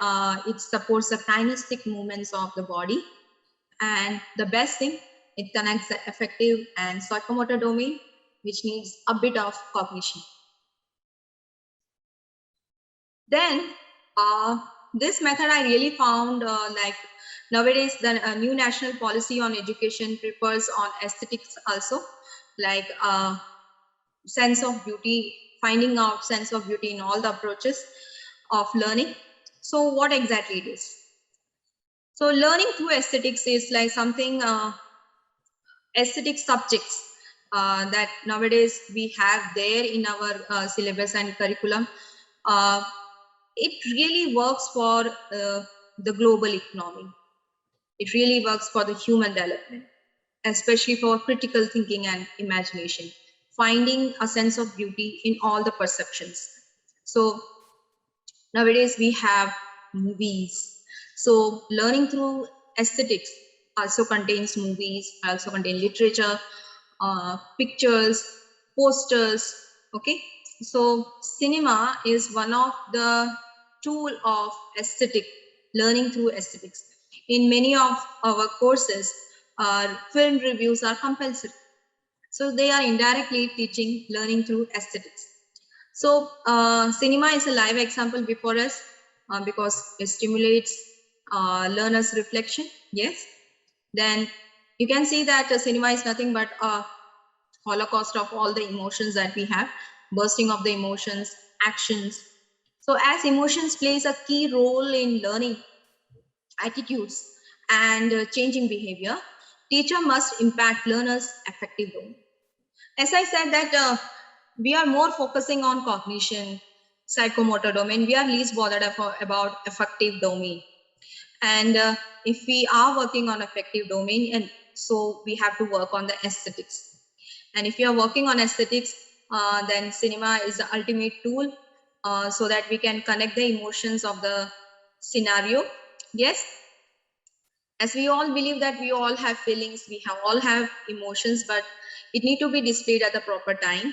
it supports the kinesthetic movements of the body, and the best thing, it connects the affective and psychomotor domain, which needs a bit of cognition. Then this method I really found like nowadays the new national policy on education prefers on aesthetics also, like sense of beauty, finding out sense of beauty in all the approaches of learning. So what exactly it is? So learning through aesthetics is like something aesthetic subjects that nowadays we have there in our syllabus and curriculum. It really works for the global economy. It really works for the human development, especially for critical thinking and imagination, finding a sense of beauty in all the perceptions. So nowadays we have movies. So learning through aesthetics also contains movies, also contain literature, pictures, posters. Okay, so cinema is one of the tool of aesthetic, learning through aesthetics. In many of our courses, film reviews are compulsory. So they are indirectly teaching learning through aesthetics. So cinema is a live example before us because it stimulates learners' reflection. Yes. Then you can see that cinema is nothing but a holocaust of all the emotions that we have, bursting of the emotions, actions. So as emotions plays a key role in learning attitudes and changing behavior, teacher must impact learners effectively. As I said that we are more focusing on cognition, psychomotor domain. We are least bothered about affective domain. And if we are working on affective domain, and so we have to work on the aesthetics. And if you are working on aesthetics, then cinema is the ultimate tool so that we can connect the emotions of the scenario. Yes, as we all believe that we all have feelings, we all have emotions, but it need to be displayed at the proper time.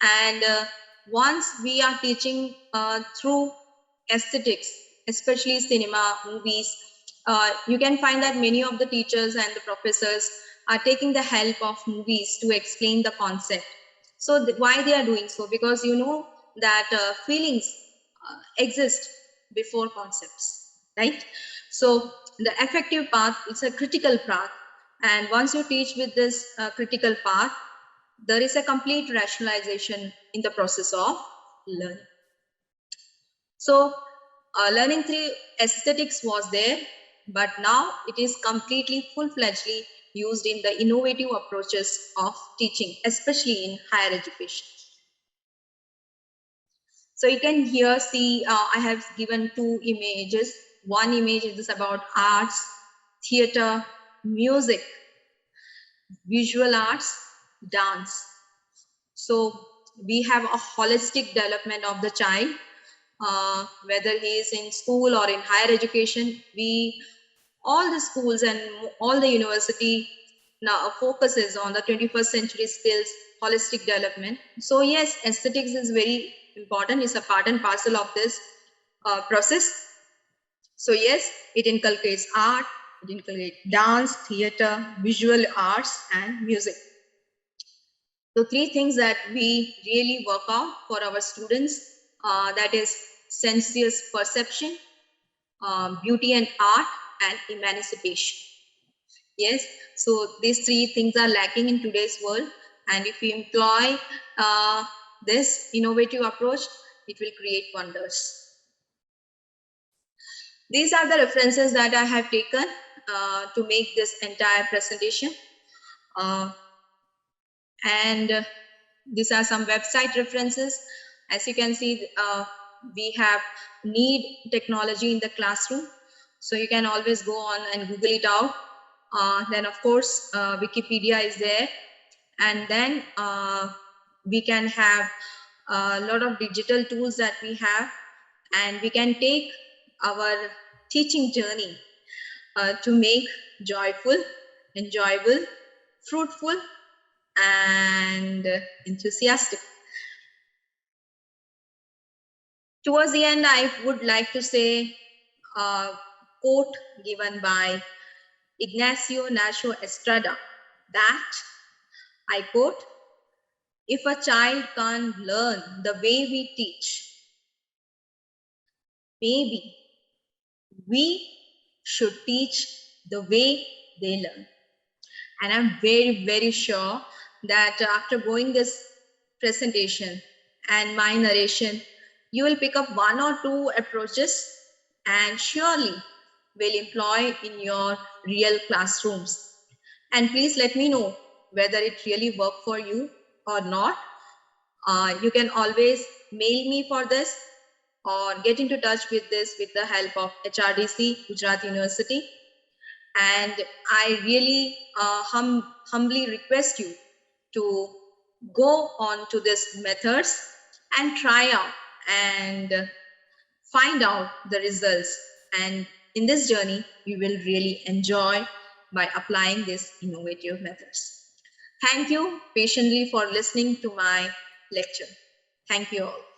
And once we are teaching through aesthetics, especially cinema, movies, you can find that many of the teachers and the professors are taking the help of movies to explain the concept. So why they are doing so? Because you know that feelings exist before concepts, right? So the effective path is a critical path, and once you teach with this critical path, there is a complete rationalization in the process of learning. So learning through aesthetics was there, but now it is completely full-fledgedly used in the innovative approaches of teaching, especially in higher education. So you can here see I have given two images. One image is about arts, theater, music, visual arts, dance. So we have a holistic development of the child, whether he is in school or in higher education. All the schools and all the university now focuses on the 21st century skills, holistic development. So yes, aesthetics is very important. It's a part and parcel of this process. So yes, it inculcates art, it inculcates dance, theater, visual arts, and music. So three things that we really work out for our students, that is sensuous perception, beauty and art, and emancipation. Yes, so these three things are lacking in today's world, and if we employ this innovative approach, it will create wonders. These are the references that I have taken to make this entire presentation. And these are some website references. As you can see, we have need technology in the classroom. So you can always go on and Google it out. Then of course, Wikipedia is there. And then we can have a lot of digital tools that we have, and we can take our teaching journey to make joyful, enjoyable, fruitful, and enthusiastic. Towards the end, I would like to say a quote given by Ignacio Nacho Estrada that, I quote, "If a child can't learn the way we teach, maybe we should teach the way they learn." And I'm very, very sure that after going this presentation and my narration, you will pick up one or two approaches and surely will employ in your real classrooms. And please let me know whether it really worked for you or not. You can always mail me for this or get into touch with this with the help of HRDC, Gujarat University. And I really humbly request you to go on to these methods and try out and find out the results. And in this journey, you will really enjoy by applying these innovative methods. Thank you patiently for listening to my lecture. Thank you all.